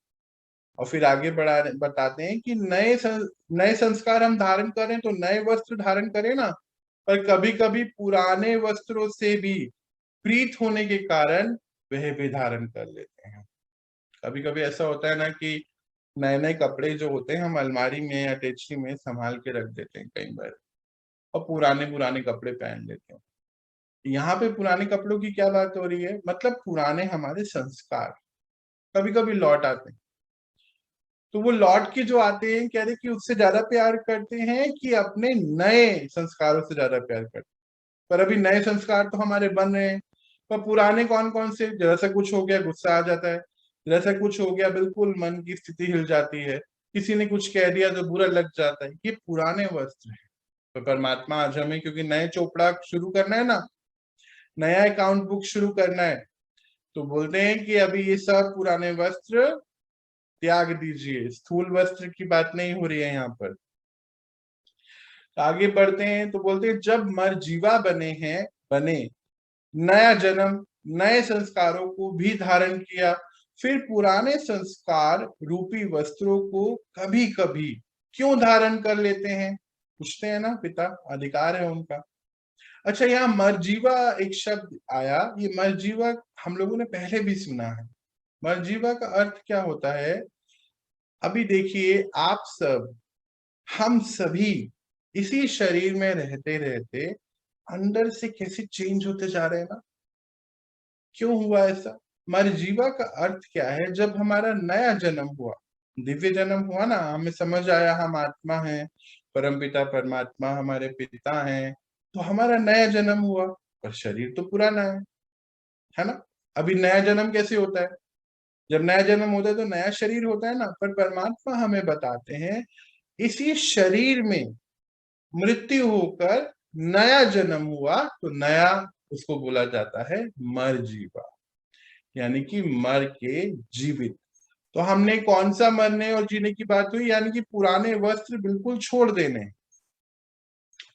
और फिर आगे बताते हैं कि नए संस्कार हम धारण करें तो नए वस्त्र धारण करें ना, पर कभी कभी पुराने वस्त्रों से भी प्रीत होने के कारण वह भी धारण कर लेते हैं। कभी कभी ऐसा होता है ना कि नए नए कपड़े जो होते हैं हम अलमारी में या टेचरी में संभाल के रख देते हैं कई बार, और पुराने पुराने कपड़े पहन लेते हैं। यहाँ पे पुराने कपड़ों की क्या बात हो रही है, मतलब पुराने हमारे संस्कार कभी कभी लौट आते हैं। तो वो लौट के जो आते हैं, कह रहे कि उससे ज्यादा प्यार करते हैं कि अपने नए संस्कारों से ज्यादा प्यार करते हैं। पर अभी नए संस्कार तो हमारे बन रहे हैं, पर पुराने कौन कौन से, जैसा कुछ हो गया गुस्सा आ जाता है, जैसा कुछ हो गया बिल्कुल मन की स्थिति हिल जाती है, किसी ने कुछ कह दिया तो बुरा लग जाता है, ये पुराने वस्त्र है। तो परमात्मा आज हमें, क्योंकि नए चोपड़ा शुरू करना है ना, नया अकाउंट बुक शुरू करना है, तो बोलते हैं कि अभी ये सब पुराने वस्त्र त्याग दीजिए। स्थूल वस्त्र की बात नहीं हो रही है यहाँ पर। आगे बढ़ते हैं तो बोलते हैं जब मरजीवा बने नया जन्म नए संस्कारों को भी धारण किया, फिर पुराने संस्कार रूपी वस्त्रों को कभी कभी क्यों धारण कर लेते हैं, पूछते हैं ना, पिता अधिकार है उनका। अच्छा, यहाँ मरजीवा एक शब्द आया, ये मरजीवा हम लोगों ने पहले भी सुना है। मरजीवा का अर्थ क्या होता है, अभी देखिए आप सब, हम सभी इसी शरीर में रहते रहते अंदर से कैसे चेंज होते जा रहे हैं ना। क्यों हुआ ऐसा, मरजीवा का अर्थ क्या है, जब हमारा नया जन्म हुआ, दिव्य जन्म हुआ ना, हमें समझ आया हम आत्मा हैं, परमपिता परमात्मा हमारे पिता हैं, तो हमारा नया जन्म हुआ, पर शरीर तो पुराना है ना। अभी नया जन्म कैसे होता है, जब नया जन्म होता है तो नया शरीर होता है ना, पर परमात्मा हमें बताते हैं इसी शरीर में मृत्यु होकर नया जन्म हुआ, तो नया उसको बोला जाता है मरजीवा, यानी कि मर के जीवित। तो हमने कौन सा मरने और जीने की बात हुई, यानी कि पुराने वस्त्र बिल्कुल छोड़ देने।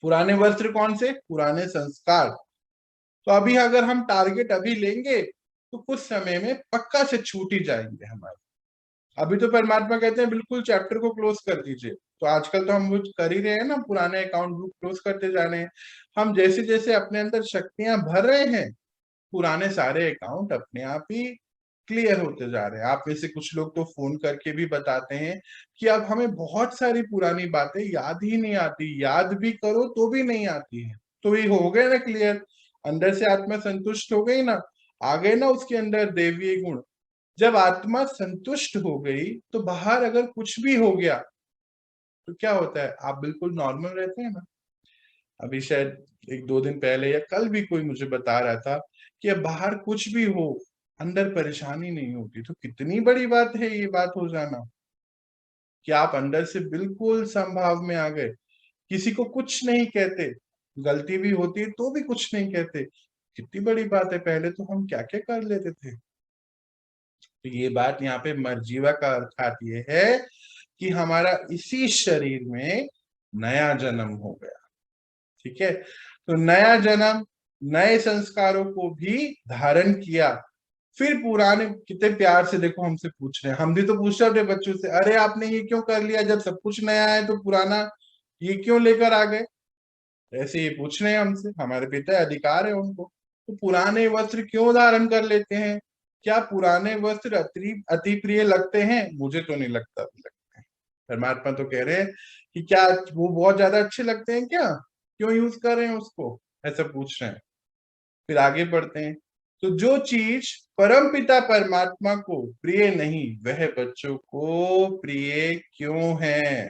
पुराने वस्त्र कौन से, पुराने संस्कार। तो अभी अगर हम टारगेट अभी लेंगे तो कुछ समय में पक्का से छूट ही जाएंगे हमारे। अभी तो परमात्मा कहते हैं बिल्कुल चैप्टर को क्लोज कर दीजिए, तो आजकल तो हम वो कर ही रहे हैं ना, पुराने अकाउंट बुक क्लोज करते जा रहे हैं। हम जैसे जैसे अपने अंदर शक्तियां भर रहे हैं, पुराने सारे अकाउंट अपने आप ही क्लियर होते जा रहे हैं। आप में से कुछ लोग तो फोन करके भी बताते हैं कि अब हमें बहुत सारी पुरानी बातें याद ही नहीं आती, याद भी करो तो भी नहीं आती है। तो ये हो गए ना क्लियर, अंदर से आत्मा संतुष्ट हो गई ना, आ गए ना उसके अंदर दैवीय गुण। जब आत्मा संतुष्ट हो गई तो बाहर अगर कुछ भी हो गया तो क्या होता है, आप बिल्कुल नॉर्मल रहते हैं ना। अभी शायद एक दो दिन पहले या कल भी कोई मुझे बता रहा था कि अब बाहर कुछ भी हो अंदर परेशानी नहीं होती, तो कितनी बड़ी बात है ये बात हो जाना, कि आप अंदर से बिल्कुल संभाव में आ गए, किसी को कुछ नहीं कहते, गलती भी होती है तो भी कुछ नहीं कहते। कितनी बड़ी बात है, पहले तो हम क्या क्या कर लेते थे। तो ये बात यहाँ पे मरजीवा का अर्थात ये है कि हमारा इसी शरीर में नया जन्म हो गया। ठीक है, तो नया जन्म नए संस्कारों को भी धारण किया, फिर पुराने, कितने प्यार से देखो हमसे पूछ रहे हैं, हम भी तो पूछ रहे थे बच्चों से, अरे आपने ये क्यों कर लिया, जब सब कुछ नया है तो पुराना ये क्यों लेकर आ गए। ऐसे ये पूछ रहे हैं हमसे, हमारे पिता अधिकार है उनको। तो पुराने वस्त्र क्यों धारण कर लेते हैं, क्या पुराने वस्त्र अति प्रिय लगते हैं, मुझे तो नहीं लगता भी लगते हैं। परमात्मा तो कह रहे हैं कि क्या वो बहुत ज्यादा अच्छे लगते हैं क्या, क्यों यूज कर रहे हैं उसको, ऐसा पूछ रहे हैं। फिर आगे बढ़ते हैं, तो जो चीज परम पिता परमात्मा को प्रिय नहीं वह बच्चों को प्रिय क्यों है।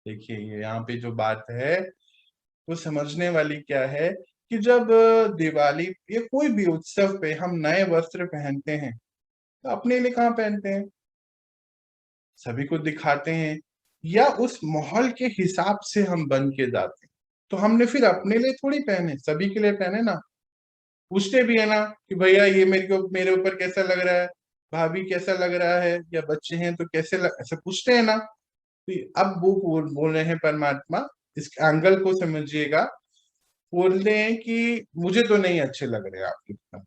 देखिए ये यहाँ पे जो बात है वो समझने वाली क्या है, कि जब दिवाली या कोई भी उत्सव पे हम नए वस्त्र पहनते हैं तो अपने लिए कहाँ पहनते हैं, सभी को दिखाते हैं या उस माहौल के हिसाब से हम बन के जाते हैं। तो हमने फिर अपने लिए थोड़ी पहने, सभी के लिए पहने ना। पूछते भी है ना कि भैया ये मेरे ऊपर कैसा लग रहा है, भाभी कैसा लग रहा है, या बच्चे हैं तो ऐसा पूछते हैं ना। तो अब वो बोल रहे हैं परमात्मा, इस एंगल को समझिएगा। बोलते हैं कि मुझे तो नहीं अच्छे लग रहे आपके पिता।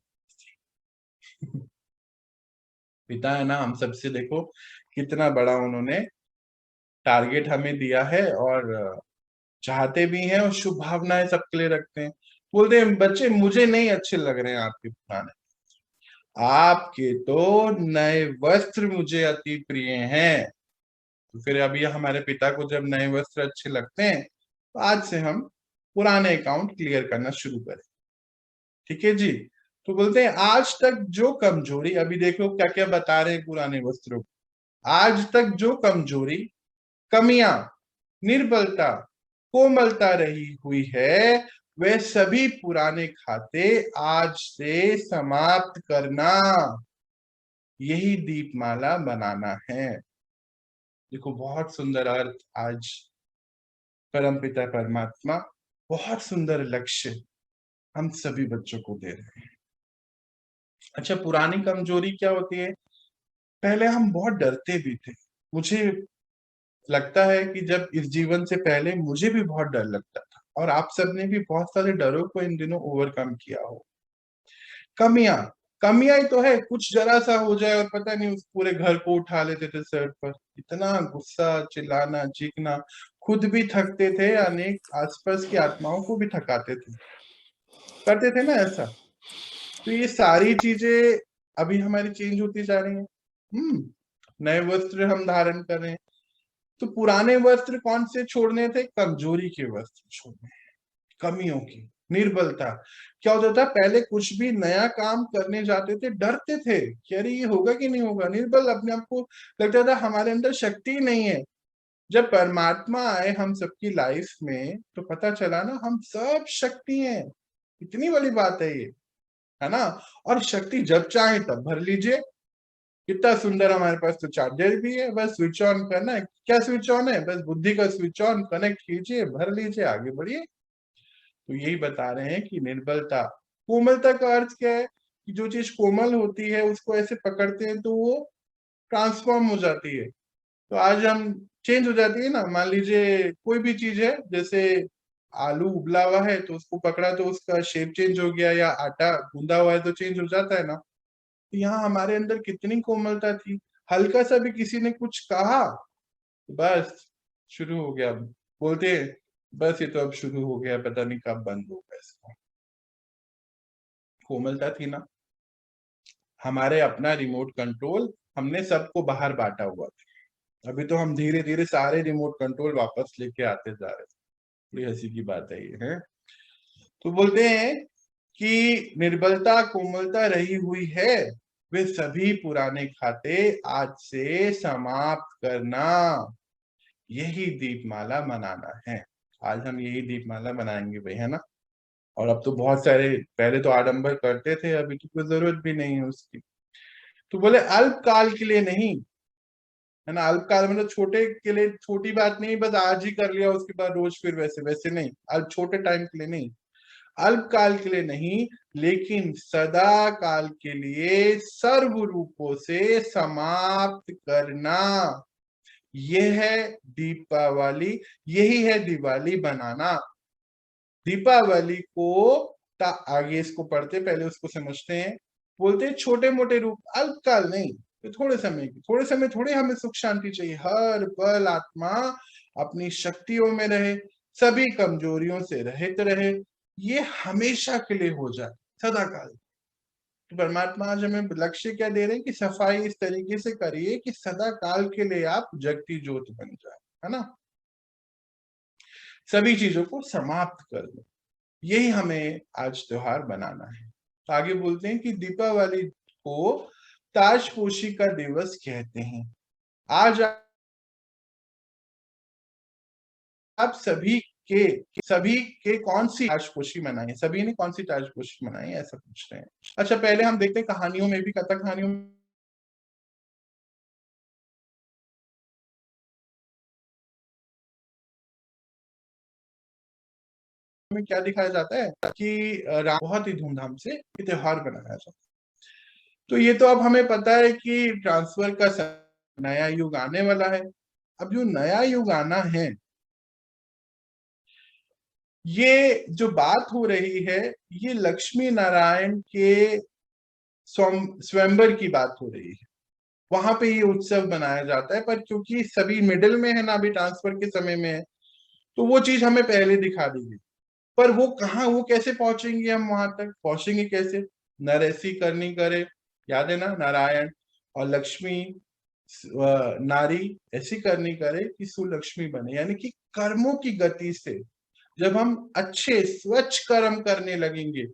पिता है ना, हम सबसे देखो कितना बड़ा उन्होंने टारगेट हमें दिया है, और चाहते भी हैं और शुभ भावनाएं सबके लिए रखते हैं। बोलते हैं बच्चे मुझे नहीं अच्छे लग रहे हैं आपके पुराने, आपके तो नए वस्त्र मुझे अति प्रिय हैं। तो फिर अभी हमारे पिता को जब नए वस्त्र अच्छे लगते हैं, तो आज से हम पुराने अकाउंट क्लियर करना शुरू करें। ठीक है जी। तो बोलते हैं आज तक जो कमजोरी, अभी देखो क्या क्या बता रहे हैं पुराने वस्त्रों, आज तक जो कमजोरी, कमियां, निर्बलता, कोमलता रही हुई है, वे सभी पुराने खाते आज से समाप्त करना, यही दीपमाला बनाना है। देखो बहुत सुंदर अर्थ आज परमपिता परमात्मा बहुत सुंदर लक्ष्य हम सभी बच्चों को दे रहे हैं। अच्छा, पुरानी कमजोरी क्या होती है? पहले हम बहुत डरते भी थे। मुझे लगता है कि जब इस जीवन से पहले मुझे भी बहुत डर लगता था, और आप सबने भी बहुत सारे डरों को इन दिनों ओवरकम किया हो। कमियां, कमियां ही तो है, कुछ जरा सा हो जाए और पता नहीं उस पूरे घर को उठा लेते थे सर पर। इतना गुस्सा, चिल्लाना, चीखना, खुद भी थकते थे, अनेक आसपास की आत्माओं को भी थकाते थे, करते थे ना ऐसा। तो ये सारी चीजें अभी हमारी चेंज होती जा रही हैं। नए वस्त्र हम धारण कर रहे हैं। तो पुराने वस्त्र कौन से छोड़ने थे? कमजोरी के वस्त्र छोड़ने, कमियों की, निर्बलता। क्या होता था पहले, कुछ भी नया काम करने जाते थे डरते थे कि अरे ये होगा कि नहीं होगा, निर्बल, अपने आप को लगता था हमारे अंदर शक्ति नहीं है। जब परमात्मा आए हम सबकी लाइफ में, तो पता चला ना हम सब शक्ति हैं। इतनी बड़ी बात है ये, है ना। और शक्ति जब चाहे तब भर लीजिए। कितना सुंदर, हमारे पास तो चार्जर भी है, बस स्विच ऑन करना है। क्या स्विच ऑन है? बस बुद्धि का स्विच ऑन, कनेक्ट कीजिए, भर लीजिए, आगे बढ़िए। तो यही बता रहे हैं कि निर्बलता, कोमलता का अर्थ क्या है? कि जो चीज कोमल होती है उसको ऐसे पकड़ते हैं तो वो ट्रांसफॉर्म हो जाती है। तो आज हम चेंज हो जाती है ना। मान लीजिए कोई भी चीज है, जैसे आलू उबला हुआ है तो उसको पकड़ा तो उसका शेप चेंज हो गया, या आटा गूंदा हुआ है तो चेंज हो जाता है ना। तो यहाँ हमारे अंदर कितनी कोमलता थी, हल्का सा भी किसी ने कुछ कहा, बस शुरू हो गया। बोलते हैं बस ये तो अब शुरू हो गया, पता नहीं कब बंद होगा इसका। कोमलता थी ना। हमारे अपना रिमोट कंट्रोल हमने सबको बाहर बांटा हुआ था। अभी तो हम धीरे धीरे सारे रिमोट कंट्रोल वापस लेके आते जा रहे हैं। बड़ी हंसी की बात है ये, है। तो बोलते हैं कि निर्बलता, कोमलता रही हुई है, वे सभी पुराने खाते आज से समाप्त करना, यही दीपमाला मनाना है। आज हम यही दीपमाला बनाएंगे भाई, है ना। और अब तो बहुत सारे, पहले तो आडंबर करते थे, अभी तो कोई जरूरत भी नहीं है उसकी। तो बोले अल्पकाल के लिए नहीं, है ना। अल्पकाल मतलब छोटे के लिए, छोटी बात नहीं बस आज ही कर लिया उसके बाद रोज फिर वैसे वैसे नहीं, अल्प छोटे टाइम के लिए नहीं, अल्पकाल के लिए नहीं, लेकिन सदा काल के लिए सर्व रूपों से समाप्त करना, यह है दीपावली, यही है दिवाली बनाना। दीपावली को आगे इसको पढ़ते पहले उसको समझते हैं। बोलते हैं छोटे मोटे रूप, अल्पकाल नहीं, तो थोड़े समय की, थोड़े समय थोड़े हमें सुख शांति चाहिए। हर पल आत्मा अपनी शक्तियों में रहे, सभी कमजोरियों से रहित रहे, ये हमेशा के लिए हो जाए, सदा काल। तो परमात्मा आज हमें लक्ष्य क्या दे रहे हैं कि सफाई इस तरीके से करिए कि सदा काल के लिए आप जगती ज्योत बन जाए, है ना। सभी चीजों को समाप्त कर दो, यही हमें आज त्योहार बनाना है। तो आगे बोलते हैं कि दीपावली को ताजपोशी का दिवस कहते हैं। आज आप सभी के कौन सी ताजपोशी मनाएं? सभी ने कौन सी ताजपोशी मनाई, ऐसा पूछ रहे हैं। अच्छा, पहले हम देखते हैं कहानियों में भी, कथा कहानियों में में क्या दिखाया जाता है कि राम बहुत ही धूमधाम से ये त्योहार मनाया जाता है। तो ये तो अब हमें पता है कि ट्रांसफर का नया युग आने वाला है। अब जो नया युग आना है, ये जो बात हो रही है, ये लक्ष्मी नारायण के स्वयंवर की बात हो रही है। वहां पे ये उत्सव मनाया जाता है, पर क्योंकि सभी मिडिल में है ना, अभी ट्रांसफर के समय में है, तो वो चीज हमें पहले दिखा दी गई। पर वो कहाँ, वो कैसे पहुंचेंगे, हम वहां तक पहुंचेंगे कैसे? नर ऐसी करनी करे, याद है ना, नारायण और लक्ष्मी नारी ऐसी करनी करे कि सुलक्ष्मी बने, यानी कि कर्मों की गति से जब हम अच्छे स्वच्छ कर्म करने लगेंगे,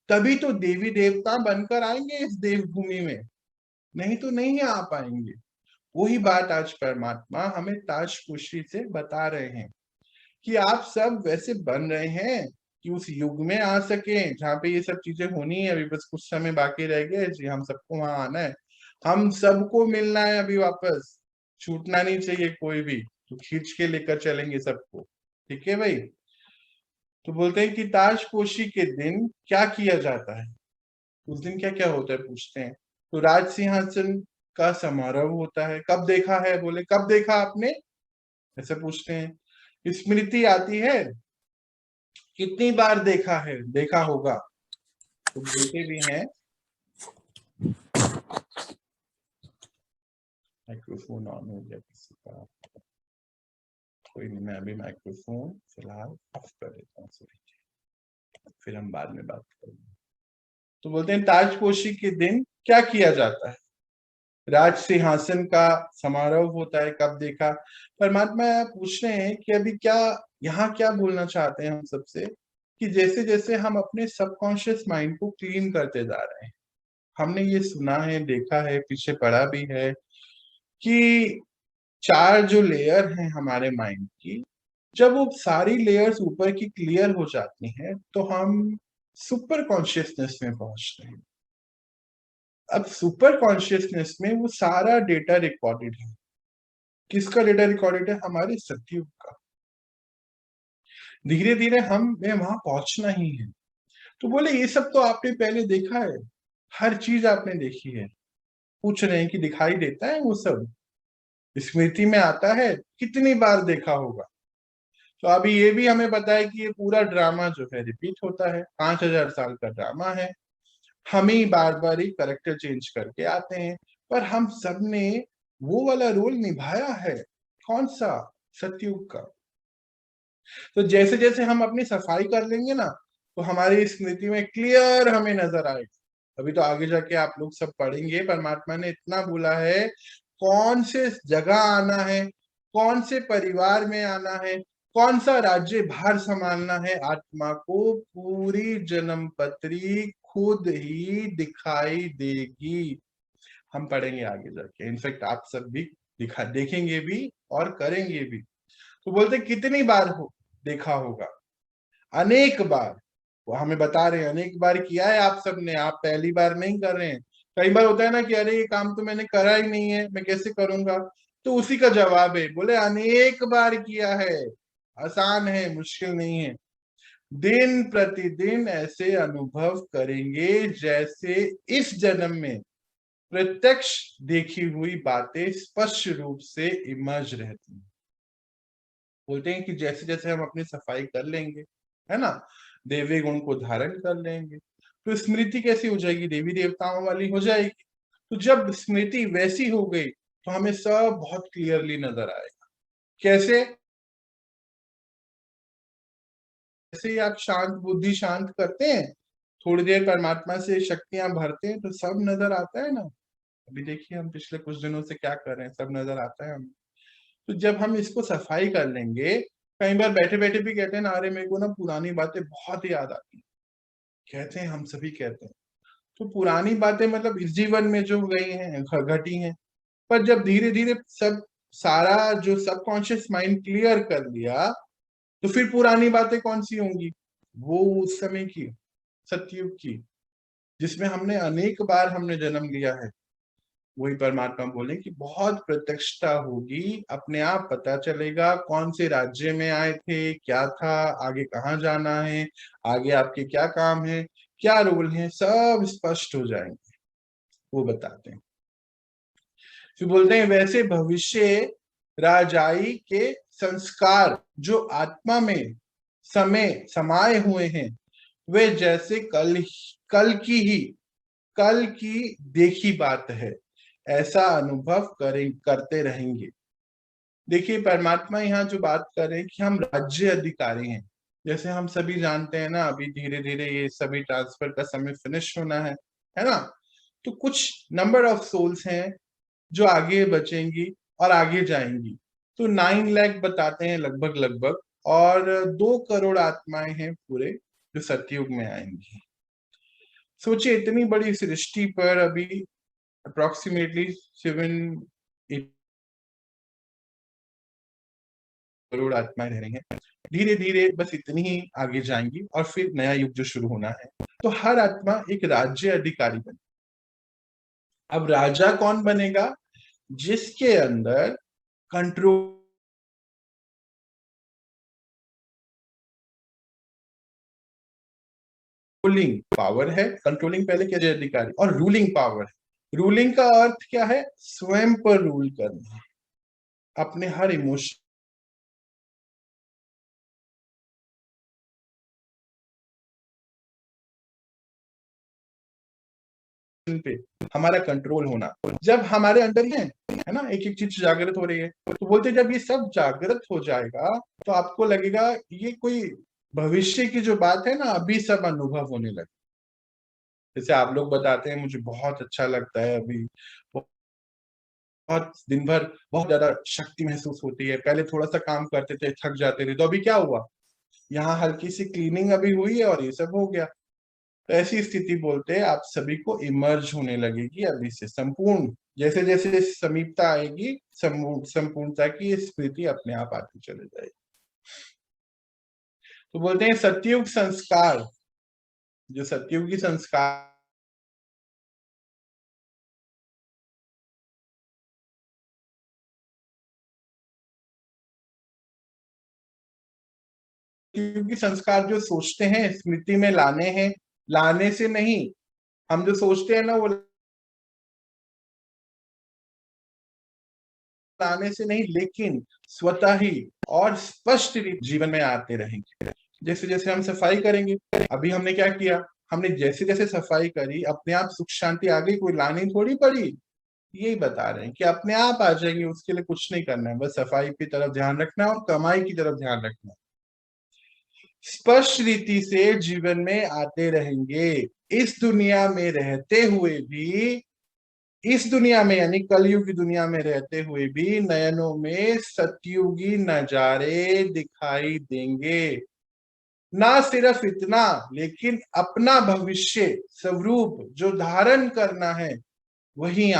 तभी तो देवी देवता बनकर आएंगे इस देवभूमि में, नहीं तो नहीं आ पाएंगे। वही बात आज परमात्मा हमें ताजपोशी से बता रहे हैं कि आप सब वैसे बन रहे हैं कि उस युग में आ सके जहाँ पे ये सब चीजें होनी है। अभी बस कुछ समय बाकी रह गया जी, हम सबको वहां आना है, हम सबको मिलना है अभी वापस, छूटना नहीं चाहिए कोई भी, तो खींच के लेकर चलेंगे सबको, ठीक है भाई। तो बोलते हैं कि ताजपोशी के दिन क्या किया जाता है, उस दिन क्या क्या होता है पूछते हैं। तो राज सिंहासन का समारोह होता है। कब देखा है, बोले कब देखा आपने, ऐसे पूछते हैं। स्मृति आती है, कितनी बार देखा है, देखा होगा, तो बोलते भी हैं। माइक्रोफोन ऑन हो गया किसी का, कोई नहीं, मैं अभी माइक्रोफोन फिलहाल ऑफ कर देता हूँ, फिर हम बाद में बात करेंगे। तो बोलते हैं ताजपोशी के दिन क्या किया जाता है, राज सिंहासन का समारोह होता है, कब देखा। परमात्मा पूछ रहे हैं कि अभी क्या, यहाँ क्या बोलना चाहते हैं हम सबसे, कि जैसे जैसे हम अपने सबकॉन्शियस माइंड को क्लीन करते जा रहे हैं, हमने ये सुना है, देखा है, पीछे पढ़ा भी है कि 4 जो लेयर हैं हमारे माइंड की, जब वो सारी लेयर्स ऊपर की क्लियर हो जाती हैं, तो हम सुपर कॉन्शियसनेस में पहुंचते हैं। अब सुपर कॉन्शियसनेस में वो सारा डेटा रिकॉर्डेड है। किसका डेटा रिकॉर्डेड है? हमारे सतयुग का। धीरे धीरे हमें वहां पहुंचना ही है। तो बोले ये सब तो आपने पहले देखा है, हर चीज आपने देखी है, पूछ रहे हैं कि दिखाई देता है वो सब, स्मृति में आता है, कितनी बार देखा होगा। तो अभी ये भी हमें पता है कि ये पूरा ड्रामा जो है रिपीट होता है, 5000 साल का ड्रामा है। हम ही बार बार ही करेक्टर चेंज करके आते हैं, पर हम सब ने वो वाला रोल निभाया है। कौन सा? सतयुग का। तो जैसे जैसे हम अपनी सफाई कर लेंगे ना, तो हमारी स्मृति में क्लियर हमें नजर आएगा। अभी तो आगे जाके आप लोग सब पढ़ेंगे, परमात्मा ने इतना बोला है कौन से जगह आना है, कौन से परिवार में आना है, कौन सा राज्य भार संभालना है, आत्मा को पूरी जन्म पत्री खुद ही दिखाई देगी। हम पढ़ेंगे आगे जाके, इनफैक्ट आप सब भी देखेंगे भी और करेंगे भी। तो बोलते कितनी बार हो देखा होगा, अनेक बार। वो हमें बता रहे हैं अनेक बार किया है आप सबने, आप पहली बार नहीं कर रहे हैं। कई बार होता है ना कि अरे ये काम तो मैंने करा ही नहीं है, मैं कैसे करूंगा, तो उसी का जवाब है, बोले अनेक बार किया है, आसान है, मुश्किल नहीं है। दिन प्रतिदिन ऐसे अनुभव करेंगे जैसे इस जन्म में प्रत्यक्ष देखी हुई बातें स्पष्ट रूप से इमर्ज रहती हैं। बोलते हैं कि जैसे जैसे हम अपनी सफाई कर लेंगे, है ना, देवी गुण को धारण कर लेंगे, तो स्मृति कैसी हो जाएगी, देवी देवताओं वाली हो जाएगी। तो जब स्मृति वैसी हो गई, तो हमें सब बहुत क्लियरली नजर आएगा। कैसे? जैसे ही आप शांत बुद्धि शांत करते हैं, थोड़ी देर परमात्मा से शक्तियां भरते हैं, तो सब नजर आता है ना। अभी देखिए हम पिछले कुछ दिनों से क्या कर रहे हैं, सब नजर आता है हमें। तो जब हम इसको सफाई कर लेंगे, कई बार बैठे बैठे भी कहते हैं ना, अरे मेरे को ना पुरानी बातें बहुत याद आती हैं, कहते हैं, हम सभी कहते हैं। तो पुरानी बातें मतलब इस जीवन में जो गई हैं, घटी हैं, पर जब धीरे धीरे सब सारा जो सबकॉन्शियस माइंड क्लियर कर लिया, तो फिर पुरानी बातें कौन सी होंगी? वो उस समय की, सतयुग की, जिसमें हमने अनेक बार हमने जन्म लिया है। वही परमात्मा बोले कि बहुत प्रत्यक्षता होगी, अपने आप पता चलेगा कौन से राज्य में आए थे, क्या था, आगे कहाँ जाना है, आगे आपके क्या काम है, क्या रोल है, सब स्पष्ट हो जाएंगे, वो बताते हैं। फिर बोलते हैं वैसे भविष्य राजाई के संस्कार जो आत्मा में समय समाये हुए हैं, वे जैसे कल की देखी बात है, ऐसा अनुभव करते रहेंगे। देखिए परमात्मा यहाँ जो बात कर रहे हैं कि हम राज्य अधिकारी हैं, जैसे हम सभी जानते हैं ना, अभी धीरे धीरे ये सभी ट्रांसफर का समय फिनिश होना है ना। तो कुछ नंबर ऑफ सोल्स हैं जो आगे बचेंगी और आगे जाएंगी। तो 9 लाख बताते हैं लगभग लगभग, और 2 करोड़ आत्माएं हैं पूरे जो सतयुग में आएंगी। सोचिए इतनी बड़ी सृष्टि पर अभी अप्रोक्सीमेटली 7-8 करोड़ आत्माएं रह रही हैं। धीरे धीरे बस इतनी ही आगे जाएंगी और फिर नया युग जो शुरू होना है, तो हर आत्मा एक राज्य अधिकारी बने। अब राजा कौन बनेगा? जिसके अंदर कंट्रोलिंग पावर है। कंट्रोलिंग पहले क्या, अधिकारी, और रूलिंग पावर है। रूलिंग का अर्थ क्या है? स्वयं पर रूल करना, अपने हर इमोशन पे हमारा कंट्रोल होना। जब हमारे अंदर है ना एक एक चीज जागृत हो रही है, तो बोलते जब ये सब जागृत हो जाएगा तो आपको लगेगा ये कोई भविष्य की जो बात है ना, अभी सब अनुभव होने लगे। जैसे आप लोग बताते हैं, मुझे बहुत अच्छा लगता है, अभी बहुत दिन भर बहुत ज्यादा शक्ति महसूस होती है। पहले थोड़ा सा काम करते थे, थक जाते थे, तो अभी क्या हुआ, यहाँ हल्की सी क्लीनिंग अभी हुई है और ये सब हो गया। तो ऐसी स्थिति बोलते हैं आप सभी को इमर्ज होने लगेगी अभी से, संपूर्ण जैसे जैसे समीपता आएगी संपूर्णता की स्मृति अपने आप आती चले जाएगी। तो बोलते हैं सतयुग संस्कार, जो सतयुगी संस्कार सतयुगी संस्कार जो सोचते हैं स्मृति में लाने हैं, लाने से नहीं, हम जो सोचते हैं ना वो लाने से नहीं, लेकिन स्वतः ही और स्पष्ट जीवन में आते रहेंगे। जैसे जैसे हम सफाई करेंगे, अभी हमने क्या किया, हमने जैसे जैसे सफाई करी अपने आप सुख शांति आ गई, कोई लानी थोड़ी पड़ी। यही बता रहे हैं कि अपने आप आ जाएंगे, उसके लिए कुछ नहीं करना है, बस सफाई की तरफ ध्यान रखना है और कमाई की तरफ ध्यान रखना है। स्पष्ट रीति से जीवन में आते रहेंगे, इस दुनिया में रहते हुए भी, इस दुनिया में यानी कलयुग की दुनिया में रहते हुए भी नयनों में सतयुगी नजारे दिखाई देंगे। ना सिर्फ इतना, लेकिन अपना भविष्य स्वरूप जो धारण करना है वही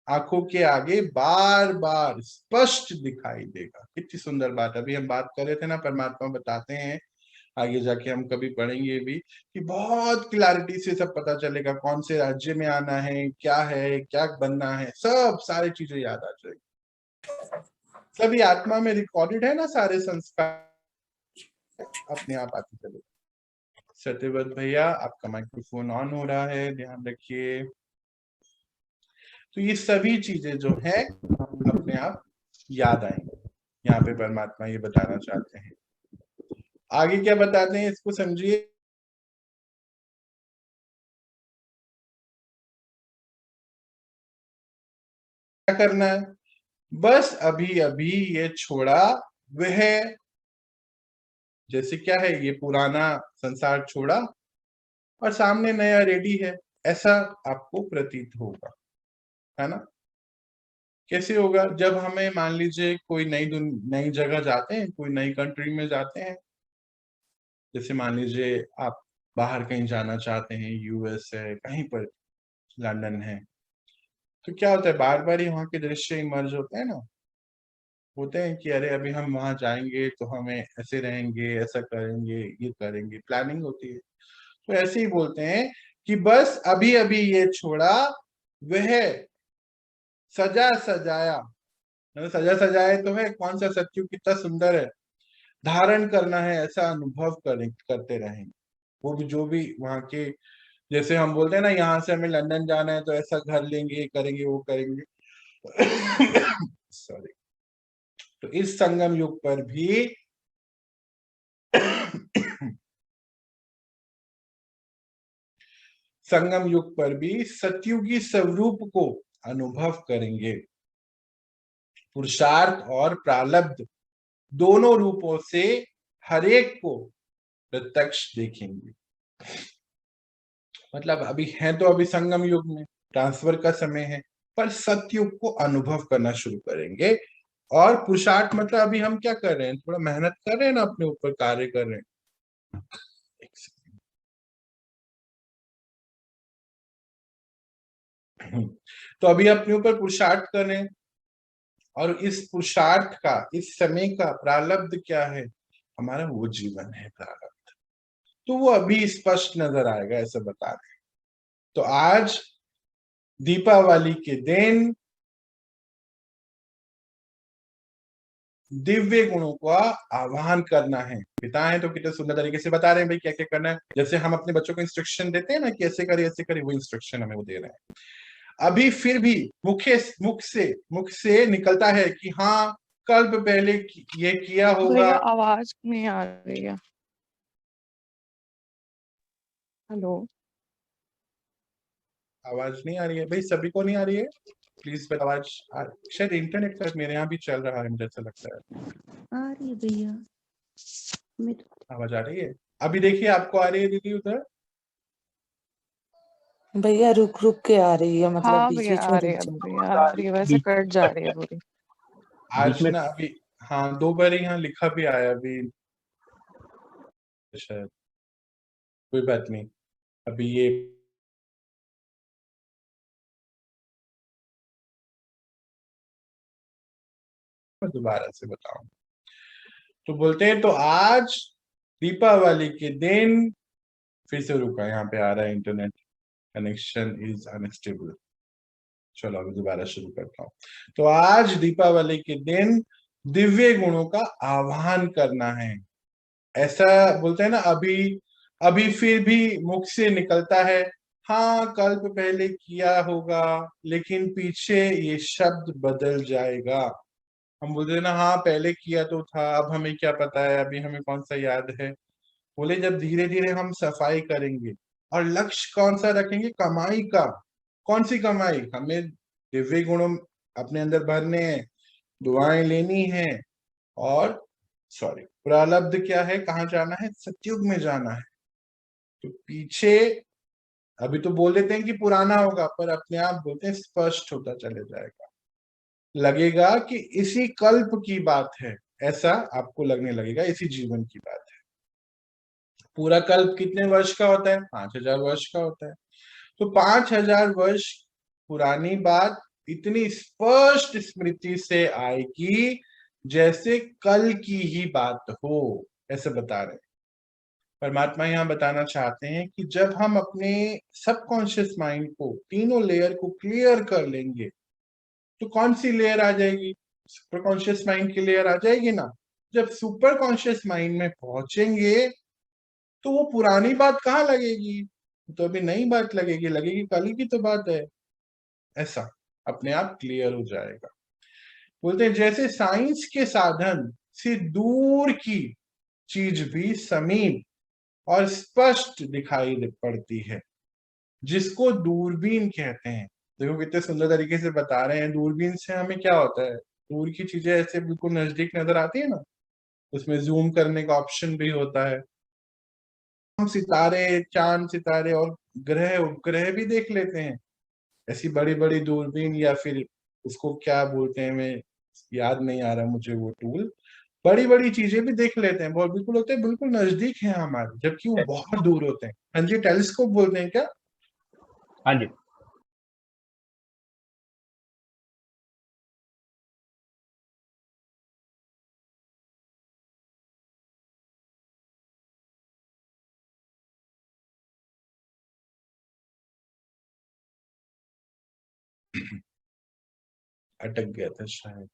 आंखों के आगे बार बार स्पष्ट दिखाई देगा। कितनी सुंदर बात। अभी हम बात कर रहे थे ना, परमात्मा बताते हैं, आगे जाके हम कभी पढ़ेंगे भी, कि बहुत क्लैरिटी से सब पता चलेगा, कौन से राज्य में आना है, क्या बनना है, सब सारी चीजें याद आ जाएगी। सभी आत्मा में रिकॉर्डेड है ना, सारे संस्कार अपने आप आते चलेगा। सत्यव्रत भैया आपका माइक्रोफोन ऑन हो रहा है, ध्यान रखिए। तो ये सभी चीजें जो है अपने आप याद आएंगे, यहाँ पे परमात्मा ये बताना चाहते हैं। आगे क्या बताते हैं इसको समझिए। क्या करना है, बस अभी अभी ये छोड़ा वह, जैसे क्या है, ये पुराना संसार छोड़ा और सामने नया रेडी है, ऐसा आपको प्रतीत होगा, है ना। कैसे होगा, जब हमें मान लीजिए कोई नई जगह जाते हैं, कोई नई कंट्री में जाते हैं, जैसे मान लीजिए आप बाहर कहीं जाना चाहते हैं, यूएस है, कहीं पर लंदन है, तो क्या होता है, बार बार ही वहां के दृश्य इमर्ज होते हैं ना, होते हैं कि अरे अभी हम वहां जाएंगे तो हमें ऐसे रहेंगे, ऐसा करेंगे, ये करेंगे, प्लानिंग होती है। तो ऐसे ही बोलते हैं कि बस अभी अभी ये छोड़ा, वह सजा सजाया, सजा सजाए तो है, कौन सा सत्युग कितना सुंदर है, धारण करना है, ऐसा अनुभव करते रहेंगे। वो भी जो भी वहां के, जैसे हम बोलते हैं ना, यहाँ से हमें लंदन जाना है तो ऐसा घर लेंगे, ये करेंगे, वो करेंगे। सॉरी। तो इस संगम युग पर भी संगम युग पर भी सतयुगी स्वरूप को अनुभव करेंगे। पुरुषार्थ और प्रारब्ध दोनों रूपों से हरेक को प्रत्यक्ष देखेंगे। मतलब अभी है तो अभी संगम युग में ट्रांसफर का समय है, पर सतयुग को अनुभव करना शुरू करेंगे। और पुरुषार्थ मतलब अभी हम क्या कर रहे हैं, थोड़ा मेहनत कर रहे हैं ना, अपने ऊपर कार्य कर रहे हैं। तो अभी अपने ऊपर पुरुषार्थ कर रहे हैं, और इस पुरुषार्थ का, इस समय का प्रारब्ध क्या है, हमारा वो जीवन है प्रारब्ध। तो वो अभी स्पष्ट नजर आएगा, ऐसा बता रहे हैं। तो आज दीपावली के दिन दिव्य गुणों का आह्वान करना है। पिता है तो कितने सुंदर तरीके से बता रहे हैं भाई क्या क्या करना है। जैसे हम अपने बच्चों को इंस्ट्रक्शन देते हैं ना कि ऐसे करिए ऐसे करिए, वो इंस्ट्रक्शन हमें वो दे रहे हैं। अभी फिर भी मुख से निकलता है कि हाँ, कल्प पहले ये किया होगा। भैया आवाज नहीं आ रही है। हेलो। आवाज नहीं आ रही है भाई, सभी को नहीं आ रही है? प्लीज आवाज शायद इंटरनेट का मेरे यहाँ भी चल रहा है, मुझे ऐसा लगता है। आ रही है भैया, आवाज आ रही है? अभी देखिए, आपको आ रही है दीदी उधर? भैया रुक रुक के आ रही है, मतलब हाँ बीच भैया बीच आ में रही रुक है, जाती भैया आ रही है, वैसे कट जा रही है पूरी। आज ना अभी, हाँ, 2 बार यहाँ लिखा भी आया अभी शायद। कोई बात नहीं, अभी ये मैं दोबारा से बताऊं। तो बोलते हैं, तो आज दीपावली के दिन, फिर से रुका, यहाँ पे आ रहा है इंटरनेट कनेक्शन इज अनस्टेबल। चलो अभी दोबारा शुरू करता हूँ। तो आज दीपावली के दिन दिव्य गुणों का आह्वान करना है, ऐसा बोलते हैं ना। अभी अभी फिर भी मुख से निकलता है, हाँ, कल्प पहले किया होगा, लेकिन पीछे ये शब्द बदल जाएगा। हम बोलते हैं ना, हाँ पहले किया तो था, अब हमें क्या पता है, अभी हमें कौन सा याद है। बोले जब धीरे धीरे हम सफाई करेंगे और लक्ष्य कौन सा रखेंगे, कमाई का। कौन सी कमाई, हमें दिव्य गुण अपने अंदर भरने हैं, दुआएं लेनी है, और सॉरी, प्रारब्ध क्या है, कहाँ जाना है, सतयुग में जाना है। तो पीछे अभी तो बोल देते हैं कि पुराना होगा, पर अपने आप बोलते हैं स्पष्ट होता चले जाएगा। लगेगा कि इसी कल्प की बात है, ऐसा आपको लगने लगेगा, इसी जीवन की बात है। पूरा कल्प कितने वर्ष का होता है, 5000 वर्ष का होता है। तो 5000 वर्ष पुरानी बात इतनी स्पष्ट स्मृति से आएगी जैसे कल की ही बात हो, ऐसे बता रहे हैं। परमात्मा यहाँ बताना चाहते हैं कि जब हम अपने सबकॉन्शियस माइंड को, तीनों लेयर को क्लियर कर लेंगे, तो कौन सी लेयर आ जाएगी, सुपर कॉन्शियस माइंड की लेयर आ जाएगी ना। जब सुपर कॉन्शियस माइंड में पहुंचेंगे तो वो पुरानी बात कहाँ लगेगी, तो अभी नई बात लगेगी, लगेगी कल की तो बात है, ऐसा अपने आप क्लियर हो जाएगा। बोलते हैं जैसे साइंस के साधन से दूर की चीज भी समीप और स्पष्ट दिखाई पड़ती है, जिसको दूरबीन कहते हैं। देखो कितने सुंदर तरीके से बता रहे हैं, दूरबीन से हमें क्या होता है, दूर की चीजें ऐसे बिल्कुल नजदीक नजर आती है ना, उसमें जूम करने का ऑप्शन भी होता है। हम सितारे, चांद सितारे और ग्रह उपग्रह भी देख लेते हैं, ऐसी बड़ी बड़ी दूरबीन, या फिर उसको क्या बोलते हैं, मैं याद नहीं आ रहा मुझे वो टूल। बड़ी बड़ी चीजें भी देख लेते हैं, बहुत बिल्कुल होते हैं, बिल्कुल नजदीक है हमारे, जबकि वो बहुत दूर होते हैं। हाँ जी, टेलीस्कोप बोलते हैं क्या? हाँ जी। अटक गया था शायद।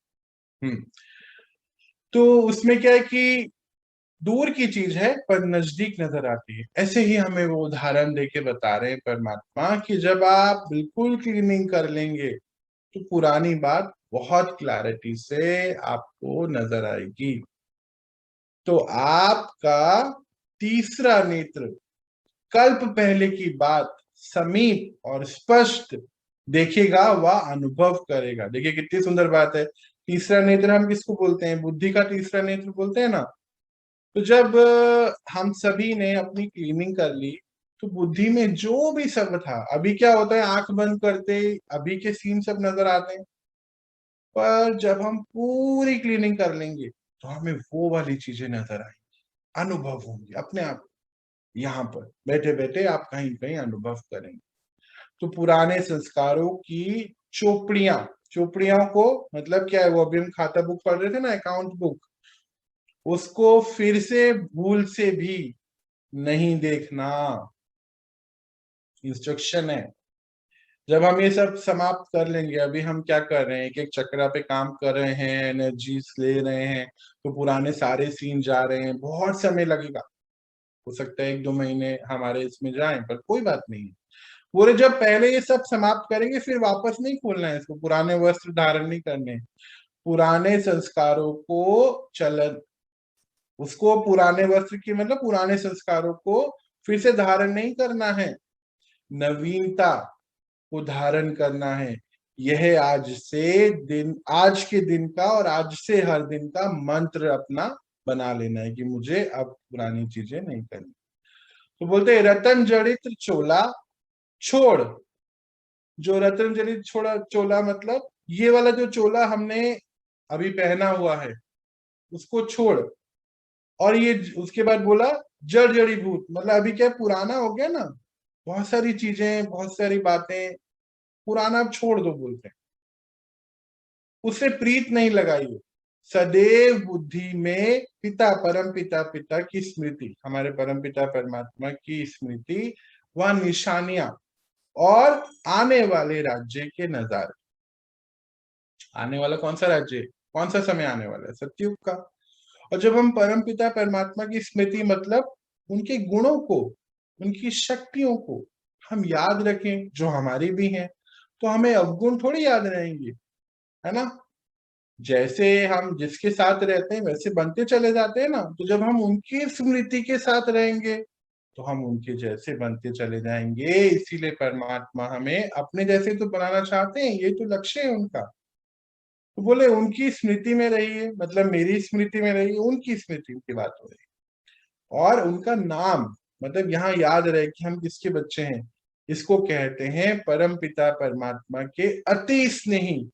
तो उसमें क्या है कि दूर की चीज है पर नजदीक नजर आती है। ऐसे ही हमें वो उदाहरण देके बता रहे हैं परमात्मा कि जब आप बिल्कुल क्लीनिंग कर लेंगे तो पुरानी बात बहुत क्लैरिटी से आपको नजर आएगी। तो आपका तीसरा नेत्र कल्प पहले की बात समीप और स्पष्ट देखेगा, वह अनुभव करेगा। देखिए कितनी सुंदर बात है। तीसरा नेत्र हम किसको बोलते हैं? बुद्धि का तीसरा नेत्र बोलते हैं ना। तो जब हम सभी ने अपनी क्लीनिंग कर ली तो बुद्धि में जो भी सब था, अभी क्या होता है आंख बंद करते अभी के सीन सब नजर आते हैं, पर जब हम पूरी क्लीनिंग कर लेंगे तो हमें वो वाली चीजें नजर आएंगी, अनुभव होंगी अपने आप। यहाँ पर बैठे बैठे आप कहीं कहीं अनुभव करेंगे। तो पुराने संस्कारों की चोपड़ियां, चोपड़ियों को मतलब क्या है, वो अभी हम खाता बुक पढ़ रहे थे ना, अकाउंट बुक, उसको फिर से भूल से भी नहीं देखना, इंस्ट्रक्शन है। जब हम ये सब समाप्त कर लेंगे, अभी हम क्या कर रहे हैं, एक एक चक्रा पे काम कर रहे हैं, एनर्जीज ले रहे हैं, तो पुराने सारे सीन जा रहे हैं, बहुत समय लगेगा। हो सकता है 1-2 महीने हमारे इसमें जाएं, पर कोई बात नहीं है। पूरे जब पहले ये सब समाप्त करेंगे फिर वापस नहीं खोलना है इसको, पुराने वस्त्र धारण नहीं करने, पुराने संस्कारों को चलन, उसको पुराने वस्त्र की मतलब पुराने संस्कारों को फिर से धारण नहीं करना है, नवीनता को धारण करना है। यह आज के दिन का और आज से हर दिन का मंत्र अपना बना लेना है कि मुझे अब पुरानी चीजें नहीं करनी। तो बोलते हैं रतन जड़ित चोला छोड़। जो रतन जड़ित छोड़ा चोला मतलब ये वाला जो चोला हमने अभी पहना हुआ है उसको छोड़। और ये उसके बाद बोला जड़ जड़ीभूत, मतलब अभी क्या पुराना हो गया ना, बहुत सारी चीजें बहुत सारी बातें पुराना अब छोड़ दो बोलते हैं, उससे प्रीत नहीं लगाइए। सदैव बुद्धि में पिता परम पिता की स्मृति, हमारे परम पिता परमात्मा की स्मृति, वह निशानियां और आने वाले राज्य के नजारे। आने वाला कौन सा राज्य, कौन सा समय आने वाला है? सतयुग का। और जब हम परम पिता परमात्मा की स्मृति मतलब उनके गुणों को, उनकी शक्तियों को हम याद रखें जो हमारी भी हैं, तो हमें अवगुण थोड़ी याद रहेंगे, है ना। जैसे हम जिसके साथ रहते हैं वैसे बनते चले जाते हैं ना। तो जब हम उनकी स्मृति के साथ रहेंगे तो हम उनके जैसे बनते चले जाएंगे। इसीलिए परमात्मा हमें अपने जैसे तो बनाना चाहते हैं, ये तो लक्ष्य है उनका। तो बोले उनकी स्मृति में रहिए, मतलब मेरी स्मृति में रहिए, उनकी स्मृति की बात हो रही है। और उनका नाम मतलब यहाँ याद रहे कि हम किसके बच्चे हैं। इसको कहते हैं परम पिता परमात्मा के अति स्नेही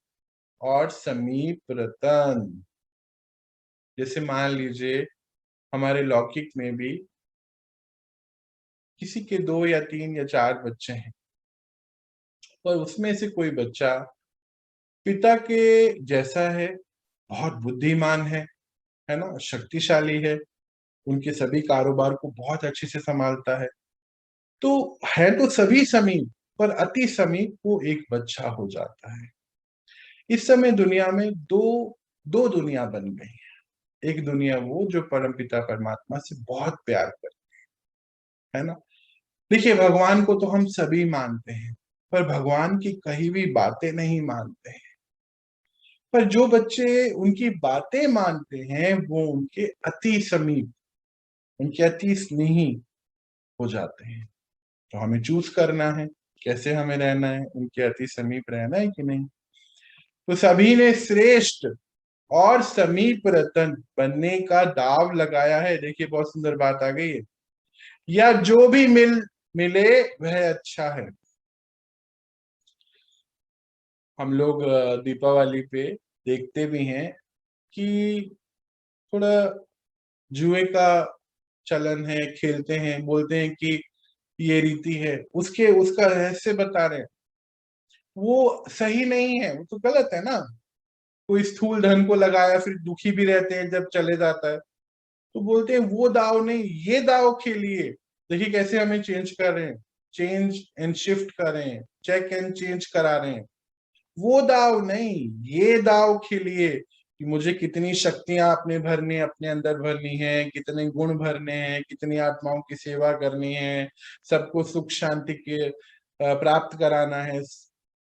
और समीप रतन। जैसे मान लीजिए हमारे लौकिक में भी किसी के 2 या 3 या 4 बच्चे हैं, पर उसमें से कोई बच्चा पिता के जैसा है, बहुत बुद्धिमान है ना, शक्तिशाली है, उनके सभी कारोबार को बहुत अच्छे से संभालता है, तो है तो सभी समीप, पर अति समीप वो एक बच्चा हो जाता है। इस समय दुनिया में दो दुनिया बन गई है। एक दुनिया वो जो परमपिता परमात्मा से बहुत प्यार करती है ना। देखिए भगवान को तो हम सभी मानते हैं, पर भगवान की कही भी बातें नहीं मानते हैं। पर जो बच्चे उनकी बातें मानते हैं वो उनके अति समीप, उनके अति स्नेही हो जाते हैं। तो हमें चूज करना है कैसे हमें रहना है, उनके अति समीप रहना है कि नहीं। तो सभी ने श्रेष्ठ और समीप रतन बनने का दाव लगाया है। देखिए बहुत सुंदर बात आ गई है, या जो भी मिले वह अच्छा है। हम लोग दीपावली पे देखते भी हैं कि थोड़ा जुए का चलन है, खेलते हैं, बोलते हैं कि ये रीति है, उसका रहस्य बता रहे हैं। वो सही नहीं है, वो तो गलत है ना। कोई स्थूल धन को लगाया फिर दुखी भी रहते हैं जब चले जाता है, तो बोलते हैं वो दाव नहीं, ये दाव खेलिए। देखिए कैसे हमें चेंज कर रहे हैं, चेंज एंड शिफ्ट कर रहे हैं, चेक एंड चेंज करा रहे हैं। वो दाव नहीं, ये दाव खेलिए कि मुझे कितनी शक्तियां अपने अंदर भरनी है, कितने गुण भरने हैं, कितनी आत्माओं की सेवा करनी है, सबको सुख शांति के प्राप्त कराना है,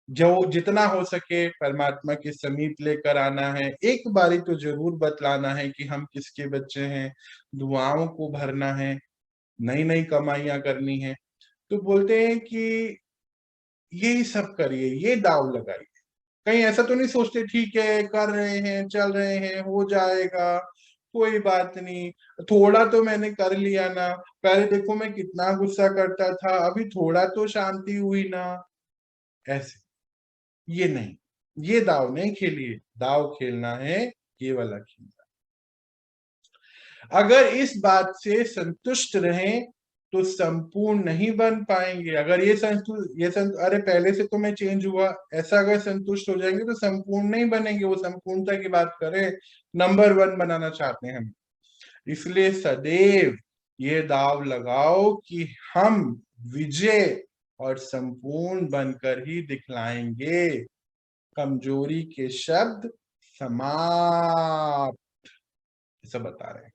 जो जितना हो सके परमात्मा के समीप लेकर आना है। एक बारी तो जरूर बतलाना है कि हम किसके बच्चे हैं, दुआओं को भरना है, नई नई कमाइयां करनी है। तो बोलते हैं कि यही सब करिए, ये दाव लगाइए। कहीं ऐसा तो नहीं सोचते ठीक है कर रहे हैं, चल रहे हैं, हो जाएगा, कोई बात नहीं, थोड़ा तो मैंने कर लिया ना, पहले देखो मैं कितना गुस्सा करता था, अभी थोड़ा तो शांति हुई ना, ऐसे ये नहीं, ये दाव नहीं खेलिए। दाव खेलना है ये वाला खेलना। अगर इस बात से संतुष्ट रहें तो संपूर्ण नहीं बन पाएंगे। अगर अरे पहले से तो मैं चेंज हुआ, ऐसा अगर संतुष्ट हो जाएंगे तो संपूर्ण नहीं बनेंगे। वो संपूर्णता की बात करें, नंबर 1 बनाना चाहते हैं हम। इसलिए सदैव ये दाव लगाओ कि हम विजय और संपूर्ण बनकर ही दिखलाएंगे। कमजोरी के शब्द समाप्त, ऐसा बता रहे हैं।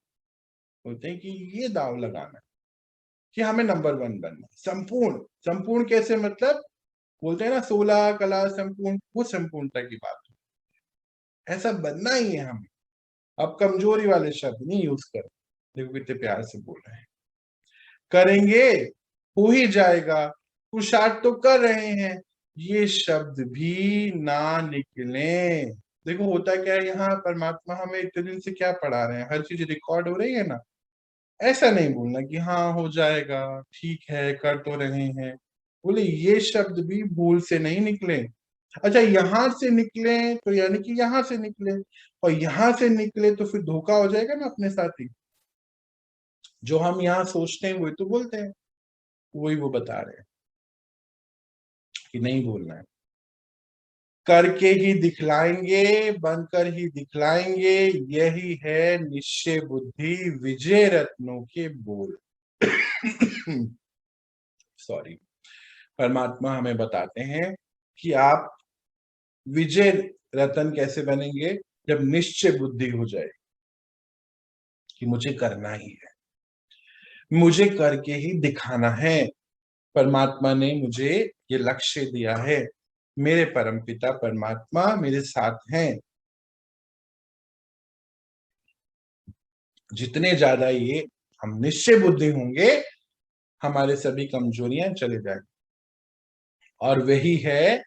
बोलते हैं कि ये दाव लगाना कि हमें नंबर 1 बनना, संपूर्ण। संपूर्ण कैसे, मतलब बोलते हैं ना 16 कला संपूर्ण, वो संपूर्णता की बात है, ऐसा बनना ही है हमें। अब कमजोरी वाले शब्द नहीं यूज कर, देखो कितने प्यार से बोल रहे हैं। करेंगे, हो ही जाएगा, पुरुषार्थ तो कर रहे हैं, ये शब्द भी ना निकले। देखो होता क्या है, यहाँ परमात्मा हमें इतने दिन से क्या पढ़ा रहे हैं, हर चीज रिकॉर्ड हो रही है ना। ऐसा नहीं बोलना कि हाँ हो जाएगा, ठीक है, कर तो रहे हैं। बोले ये शब्द भी भूल से नहीं निकले। अच्छा यहां से निकले तो यानी कि यहां से निकले, और यहां से निकले तो फिर धोखा हो जाएगा ना अपने साथ ही। जो हम यहाँ सोचते हैं वही तो बोलते हैं, वही वो बता रहे हैं कि नहीं बोलना है। करके ही दिखलाएंगे, बनकर ही दिखलाएंगे, यही है निश्चय बुद्धि विजय रत्नों के बोल। सॉरी, परमात्मा हमें बताते हैं कि आप विजय रतन कैसे बनेंगे, जब निश्चय बुद्धि हो जाए कि मुझे करना ही है, मुझे करके ही दिखाना है। परमात्मा ने मुझे ये लक्ष्य दिया है, मेरे परमपिता परमात्मा मेरे साथ हैं। जितने ज्यादा ये हम निश्चय बुद्धि होंगे, हमारे सभी कमजोरियां चले जाएंगी। और वही है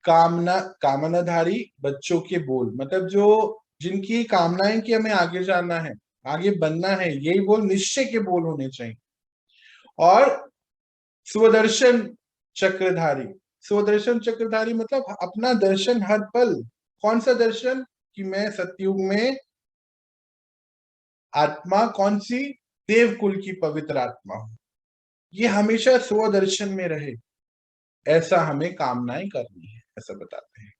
कामनाधारी बच्चों के बोल, मतलब जो जिनकी कामनाएं कि हमें आगे जाना है, आगे बनना है, यही बोल निश्चय के बोल होने चाहिए। और स्वदर्शन चक्रधारी, स्वदर्शन चक्रधारी मतलब अपना दर्शन हर पल। कौन सा दर्शन, कि मैं सतयुग में आत्मा कौन सी, देवकुल की पवित्र आत्मा हूं, ये हमेशा स्वदर्शन में रहे, ऐसा हमें कामनाएं करनी है, ऐसा बताते हैं।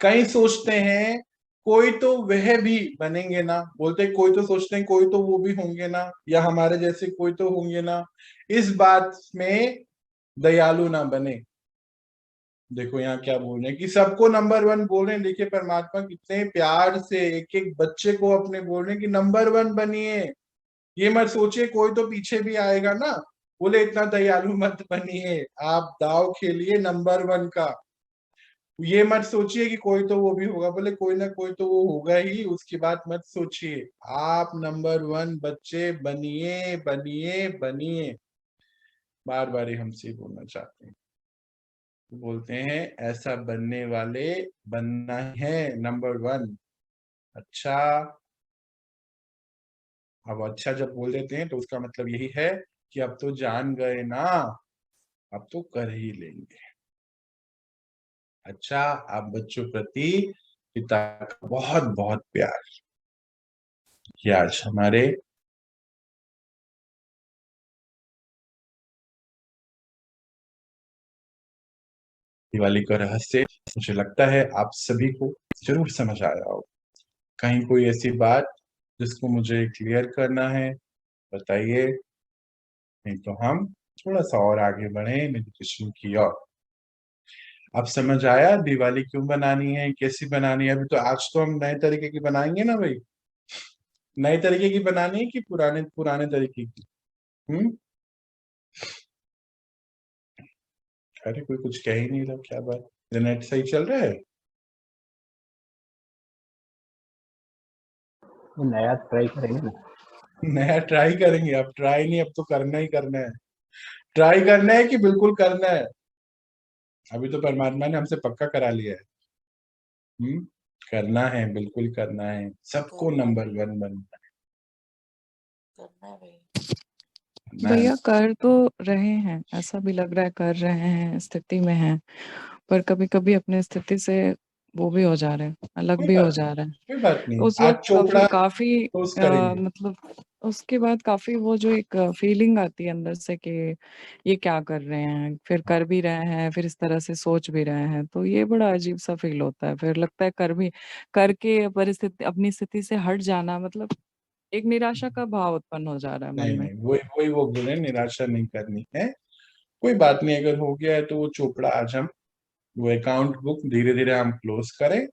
कई सोचते हैं कोई तो वह भी बनेंगे ना, बोलते कोई तो सोचते हैं कोई तो वो भी होंगे ना, या हमारे जैसे कोई तो होंगे ना, इस बात में दयालु ना बने। देखो यहाँ क्या बोल रहे हैं कि सबको नंबर 1 बोल रहे हैं। देखिए परमात्मा कितने प्यार से एक एक बच्चे को अपने बोल रहे हैं कि नंबर 1 बनिए। ये मत सोचिए कोई तो पीछे भी आएगा ना, बोले इतना दयालु मत बनिए, आप दाव खेलिए नंबर 1 का। ये मत सोचिए कि कोई तो वो भी होगा, बोले कोई ना कोई तो वो होगा ही, उसकी बात मत सोचिए, आप नंबर 1 बच्चे बनिए बनिए बनिए। बार बार ही हमसे बोलना चाहते हैं, बोलते हैं ऐसा बनने वाले बनना है नंबर 1। अच्छा, अब अच्छा जब बोल देते हैं तो उसका मतलब यही है कि अब तो जान गए ना, अब तो कर ही लेंगे। अच्छा, आप बच्चों प्रति पिता का बहुत बहुत प्यार, कि आज हमारे दिवाली का रहस्य मुझे लगता है आप सभी को जरूर समझ आया हो। कहीं कोई ऐसी बात जिसको मुझे क्लियर करना है बताइए, नहीं तो हम थोड़ा सा और आगे बढ़े मेडिटेशन की ओर। अब समझ आया दिवाली क्यों बनानी है, कैसी बनानी है। अभी तो आज तो हम नए तरीके की बनाएंगे ना भाई, नए तरीके की बनानी है कि पुराने पुराने तरीके की। अरे कोई कुछ कह ही नहीं रहा, क्या बात, नेट सही चल रहा है? नया ट्राई करेंगे ना। नया ट्राई करेंगे? अब ट्राई नहीं, अब तो करना ही करना है। ट्राई करना है कि बिल्कुल करना है? अभी तो परमात्मा ने हमसे पक्का करा लिया है। करना है, बिल्कुल करना है, सबको नंबर 1 बनना करना है भाई। है। भैया कर तो रहे हैं, ऐसा भी लग रहा है कर रहे हैं, स्थिति में हैं, पर कभी कभी अपने स्थिति से वो भी हो जा रहे हैं, अलग भी हो जा रहे हैं। कोई बात नहीं, उस आज वक्त का चोपड़ा फिर काफी क्लोज करेंगे। मतलब उसके बाद काफी वो जो एक फीलिंग आती है अंदर से कि ये क्या कर रहे हैं, फिर कर भी रहे हैं, फिर इस तरह से सोच भी रहे हैं, तो ये बड़ा अजीब सा फील होता है। फिर लगता है कर भी करके परिस्थिति अपनी स्थिति से हट जाना, मतलब एक निराशा का भाव उत्पन्न हो जा रहा है मन नहीं में। नहीं, वही वही वो गुण है, निराशा नहीं करनी है। कोई बात नहीं, अगर हो गया है तो वो चोपड़ा आज हम, वो अकाउंट बुक धीरे धीरे हम क्लोज करें,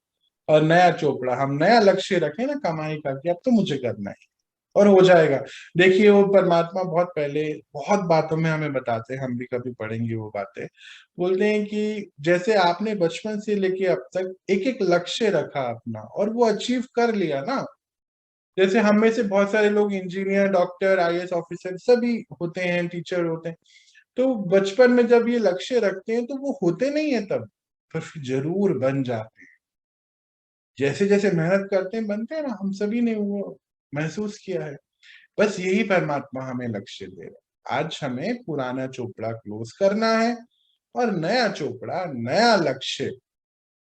और नया चोपड़ा हम नया लक्ष्य रखें ना कमाई का, कि अब तो मुझे करना है और हो जाएगा। देखिए वो परमात्मा बहुत पहले बहुत बातों में हमें बताते हैं, हम भी कभी पढ़ेंगे वो बातें। बोलते हैं कि जैसे आपने बचपन से लेके अब तक एक एक लक्ष्य रखा अपना और वो अचीव कर लिया ना, जैसे हम में से बहुत सारे लोग इंजीनियर, डॉक्टर, आईएएस ऑफिसर सभी होते हैं, टीचर होते हैं, तो बचपन में जब ये लक्ष्य रखते हैं तो वो होते नहीं है तब, पर फिर जरूर बन जाते हैं। जैसे जैसे मेहनत करते हैं बनते हैं ना, हम सभी ने वो महसूस किया है। बस यही परमात्मा हमें लक्ष्य दे रहा है। आज हमें पुराना चोपड़ा क्लोज करना है और नया चोपड़ा, नया लक्ष्य,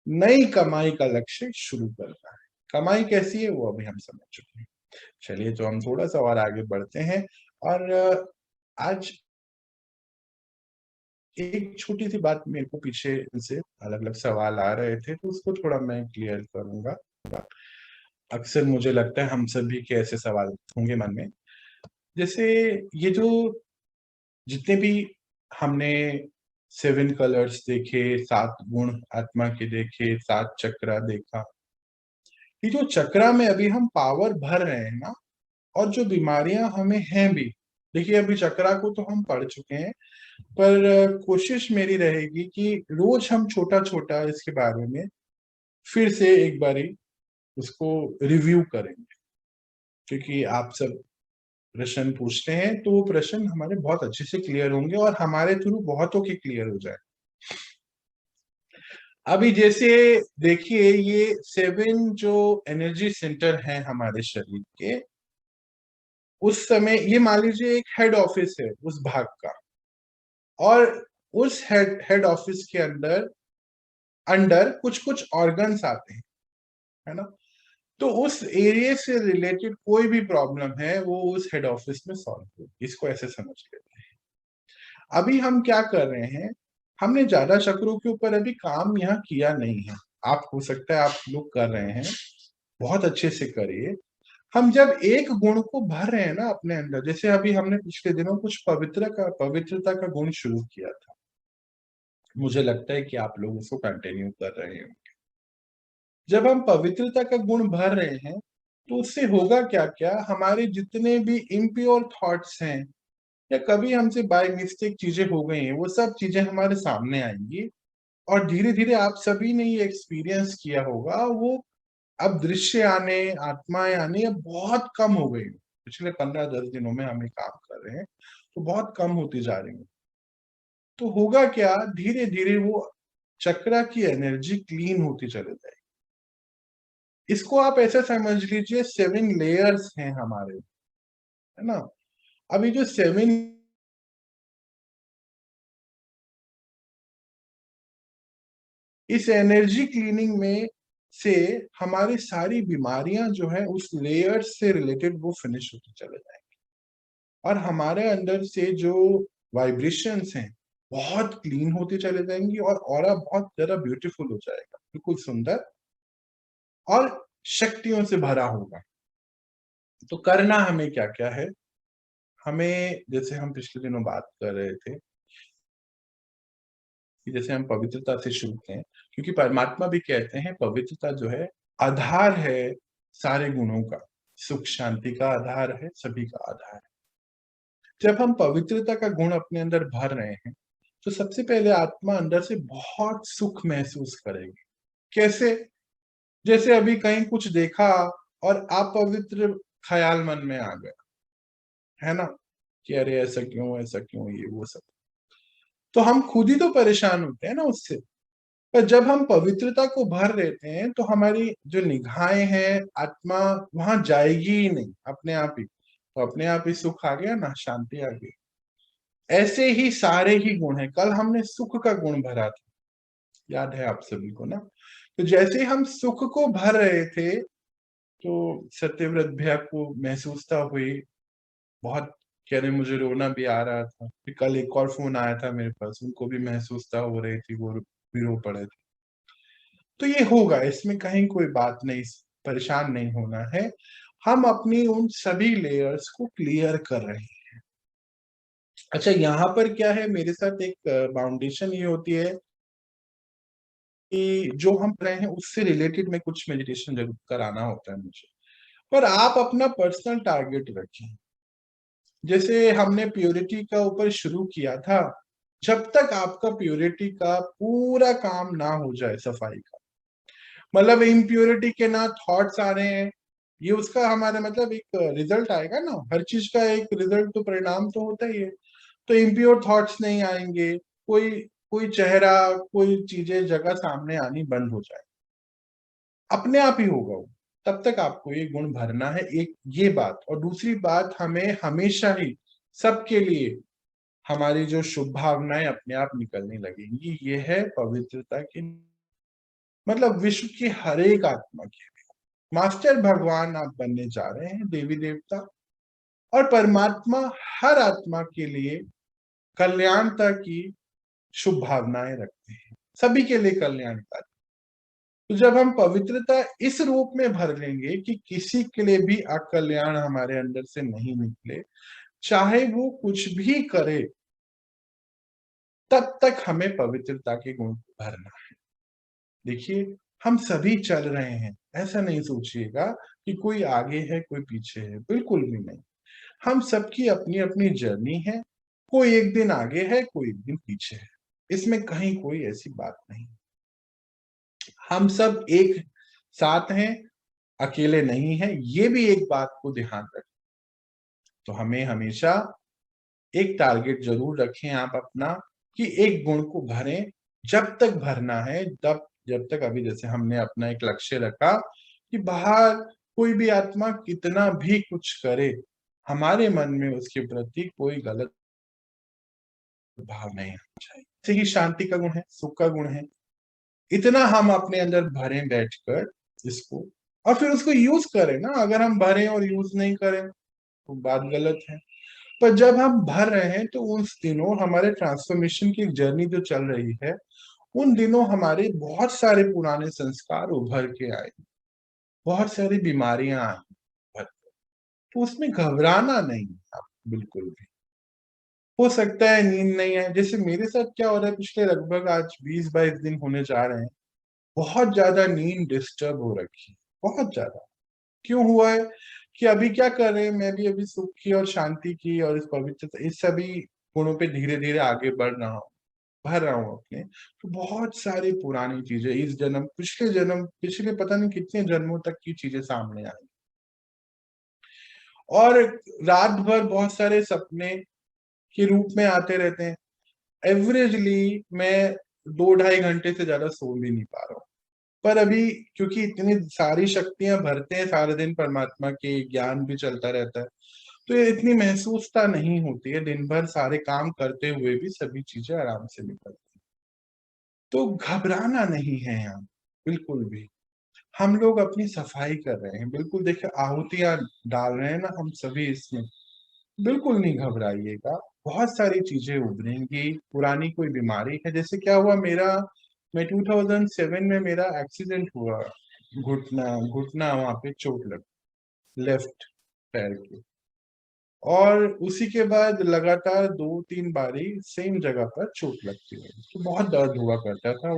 नई कमाई का लक्ष्य शुरू करना है। कमाई कैसी है वो अभी हम समझ चुके हैं। चलिए तो हम थोड़ा सा और आगे बढ़ते हैं, और आज एक छोटी सी बात, मेरे को पीछे से अलग अलग सवाल आ रहे थे तो उसको थोड़ा मैं क्लियर करूंगा। अक्सर मुझे लगता है हम सभी के ऐसे सवाल होंगे मन में, जैसे ये जो जितने भी हमने 7 कलर्स देखे, 7 गुण आत्मा के देखे, 7 चक्रा देखा, ये जो चक्रा में अभी हम पावर भर रहे हैं ना, और जो बीमारियां हमें हैं भी, देखिए अभी चक्रा को तो हम पढ़ चुके हैं, पर कोशिश मेरी रहेगी कि रोज हम छोटा छोटा इसके बारे में फिर से एक बारी उसको रिव्यू करेंगे, क्योंकि आप सब प्रश्न पूछते हैं तो वो प्रश्न हमारे बहुत अच्छे से क्लियर होंगे और हमारे थ्रू बहुतों के क्लियर हो जाए। अभी जैसे देखिए ये 7 जो एनर्जी सेंटर हैं हमारे शरीर के, उस समय ये मान लीजिए एक हेड ऑफिस है उस भाग का, और उस हेड ऑफिस के अंदर अंडर कुछ कुछ ऑर्गन्स आते हैं, है ना। तो उस एरिया से रिलेटेड कोई भी प्रॉब्लम है वो उस हेड ऑफिस में सॉल्व होगी, इसको ऐसे समझ लेते हैं। अभी हम क्या कर रहे हैं, हमने ज्यादा चक्रों के ऊपर अभी काम यहाँ किया नहीं है। आप हो सकता है आप लोग कर रहे हैं, बहुत अच्छे से करिए। हम जब एक गुण को भर रहे हैं ना अपने अंदर, जैसे अभी हमने पिछले दिनों कुछ पवित्रता का गुण शुरू किया था, मुझे लगता है कि आप लोग उसको कंटिन्यू कर रहे हैं। जब हम पवित्रता का गुण भर रहे हैं तो उससे होगा क्या क्या, हमारे जितने भी इम्प्योर थॉट्स हैं या कभी हमसे बाय मिस्टेक चीजें हो गई हैं, वो सब चीजें हमारे सामने आएंगी, और धीरे धीरे आप सभी ने ये एक्सपीरियंस किया होगा, वो अब दृश्य आने, आत्माएं आने अब बहुत कम हो गई। पिछले 15-10 दिनों में हम ये काम कर रहे हैं तो बहुत कम होती जा रही है। तो होगा क्या, धीरे धीरे वो चक्रा की एनर्जी क्लीन होती चले जाएगी। इसको आप ऐसा समझ लीजिए 7 लेयर्स हैं हमारे, है ना। अभी जो 7, इस एनर्जी क्लीनिंग में से हमारी सारी बीमारियां जो है उस लेयर से रिलेटेड वो फिनिश होती चले जाएंगी, और हमारे अंदर से जो वाइब्रेशंस हैं बहुत क्लीन होती चले जाएंगी, और ऑरा बहुत ज्यादा ब्यूटीफुल हो जाएगा, बिल्कुल सुंदर और शक्तियों से भरा होगा। तो करना हमें क्या क्या है, हमें जैसे हम पिछले दिनों बात कर रहे थे कि जैसे हम पवित्रता से शुरू करें, क्योंकि परमात्मा भी कहते हैं पवित्रता जो है आधार है सारे गुणों का, सुख शांति का आधार है, सभी का आधार है। जब हम पवित्रता का गुण अपने अंदर भर रहे हैं तो सबसे पहले आत्मा अंदर से बहुत सुख महसूस करेगी। कैसे? जैसे अभी कहीं कुछ देखा और अपवित्र ख्याल मन में आ गया, है ना, कि अरे ऐसा क्यों, ये वो सब, तो हम खुद ही तो परेशान होते हैं ना उससे। पर जब हम पवित्रता को भर लेते हैं तो हमारी जो निगाहें हैं, आत्मा वहां जाएगी ही नहीं, अपने आप ही, तो अपने आप ही सुख आ गया ना, शांति आ गई। ऐसे ही सारे ही गुण हैं। कल हमने सुख का गुण भरा था, याद है आप सभी को ना? तो जैसे हम सुख को भर रहे थे तो सत्यव्रत भैया को महसूसता हुई, बहुत कह रहे मुझे रोना भी आ रहा था। फिर कल एक और फोन आया था मेरे पास, उनको भी महसूसता हो रही थी, वो भी रो पड़े थे। तो ये होगा, इसमें कहीं कोई बात नहीं, परेशान नहीं होना है। हम अपनी उन सभी लेयर्स को क्लियर कर रहे हैं। अच्छा, यहाँ पर क्या है, मेरे साथ एक फाउंडेशन ये होती है कि जो हम रहे हैं उससे रिलेटेड में कुछ मेडिटेशन जरूर कराना होता है मुझे, पर आप अपना पर्सनल टारगेट रखें। जैसे हमने प्योरिटी का ऊपर शुरू किया था, जब तक आपका प्योरिटी का पूरा काम ना हो जाए, सफाई का मतलब इम्प्योरिटी के ना थॉट्स आ रहे हैं, ये उसका हमारा मतलब एक रिजल्ट आएगा ना, हर चीज का एक रिजल्ट तो परिणाम तो होता ही है। तो इम्प्योर थॉट्स नहीं आएंगे, कोई कोई चेहरा, कोई चीजें जगह सामने आनी बंद हो जाए, अपने आप ही होगा वो। तब तक आपको ये गुण भरना है, एक ये बात। और दूसरी बात, हमें हमेशा ही सबके लिए हमारी जो शुभ भावनाएं अपने आप निकलने लगेंगी। ये है पवित्रता की, मतलब विश्व की हर एक आत्मा के लिए मास्टर भगवान आप बनने जा रहे हैं, देवी देवता और परमात्मा हर आत्मा के लिए कल्याणता की शुभ भावनाएं रखते हैं, सभी के लिए कल्याणकारी। तो जब हम पवित्रता इस रूप में भर लेंगे कि किसी के लिए भी अकल्याण हमारे अंदर से नहीं निकले, चाहे वो कुछ भी करे, तब तक हमें पवित्रता के गुण भरना है। देखिए, हम सभी चल रहे हैं, ऐसा नहीं सोचिएगा कि कोई आगे है कोई पीछे है, बिल्कुल भी नहीं। हम सबकी अपनी अपनी जर्नी है, कोई एक दिन आगे है कोई एक दिन पीछे है, इसमें कहीं कोई ऐसी बात नहीं। हम सब एक साथ हैं, अकेले नहीं हैं, ये भी एक बात को ध्यान रखें। तो हमें हमेशा एक टारगेट जरूर रखें आप अपना, कि एक गुण को भरें, जब तक भरना है तब, जब तक अभी जैसे हमने अपना एक लक्ष्य रखा कि बाहर कोई भी आत्मा कितना भी कुछ करे, हमारे मन में उसके प्रति कोई गलत भाव नहीं होना चाहिए। ऐसे ही शांति का गुण है, सुख का गुण है, इतना हम अपने अंदर भरें बैठकर इसको, और फिर उसको यूज करें ना। अगर हम भरें और यूज नहीं करें तो बात गलत है। पर जब हम भर रहे हैं तो उस दिनों हमारे ट्रांसफॉर्मेशन की जर्नी जो चल रही है, उन दिनों हमारे बहुत सारे पुराने संस्कार उभर के आए, बहुत सारी बीमारियां आई, तो उसमें घबराना नहीं आप बिल्कुल भी। हो सकता है नींद नहीं है, जैसे मेरे साथ क्या हो रहा है, पिछले लगभग आज 20-22 दिन होने जा रहे हैं, बहुत ज्यादा नींद डिस्टर्ब हो रखी है, बहुत ज्यादा। क्यों हुआ है कि अभी क्या कर रहे हैं, मैं भी अभी सुख की और शांति की और इस पवित्रता, इस सभी गुणों पे धीरे धीरे आगे बढ़ रहा हूँ, भर रहा हूँ अपने। तो बहुत सारी पुरानी चीजें, इस जन्म, पिछले जन्म, पिछले पता नहीं कितने जन्मों तक की चीजें सामने आई, और रात भर बहुत सारे सपने के रूप में आते रहते हैं। एवरेजली मैं 2-2.5 घंटे से ज्यादा सो भी नहीं पा रहा हूँ। पर अभी क्योंकि इतनी सारी शक्तियां भरते हैं सारे दिन, परमात्मा के ज्ञान भी चलता रहता है, तो ये इतनी महसूसता नहीं होती है। दिन भर सारे काम करते हुए भी सभी चीजें आराम से निकलती हैं। तो घबराना नहीं है यहाँ, बिल्कुल भी। हम लोग अपनी सफाई कर रहे हैं, बिल्कुल देखिए आहुतियां डाल रहे हैं ना हम सभी इसमें, बिल्कुल नहीं घबराइएगा। बहुत सारी चीजें उभरेंगी, पुरानी कोई बीमारी है, जैसे क्या हुआ मेरा, मैं 2007 में मेरा एक्सीडेंट हुआ, घुटना घुटना वहां पे चोट लग, लेफ्ट पैर के। और उसी के बाद लगातार 2-3 बारी सेम जगह पर चोट लगती रही, तो बहुत दर्द हुआ करता था।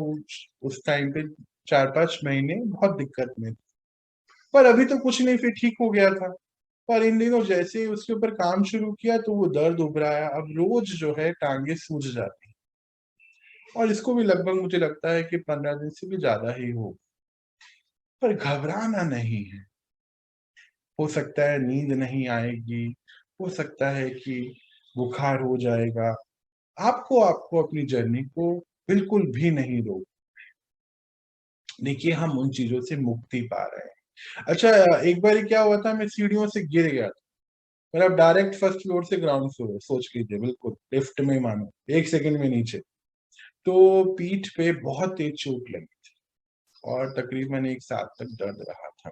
उस टाइम पे 4-5 महीने बहुत दिक्कत में थे। पर अभी तो कुछ नहीं, फिर ठीक हो गया था। पर इन दिनों जैसे ही उसके ऊपर काम शुरू किया तो वो दर्द उभरा है। अब रोज जो है टांगे सूज जाती हैं, और इसको भी लगभग मुझे लगता है कि 15 दिन से भी ज्यादा ही हो। पर घबराना नहीं है। हो सकता है नींद नहीं आएगी, हो सकता है कि बुखार हो जाएगा। आपको आपको अपनी जर्नी को बिल्कुल भी नहीं रोक। देखिए, हम उन चीजों से मुक्ति पा रहे हैं। अच्छा, एक बार क्या हुआ था, मैं सीढ़ियों से गिर गया था। मतलब डायरेक्ट फर्स्ट फ्लोर से ग्राउंड फ्लोर, सोच लीजिए, बिल्कुल लिफ्ट में, मानो 1 सेकंड में नीचे। तो पीठ पे बहुत तेज चोट लगी थी, और तकरीबन 1 साल तक दर्द रहा था।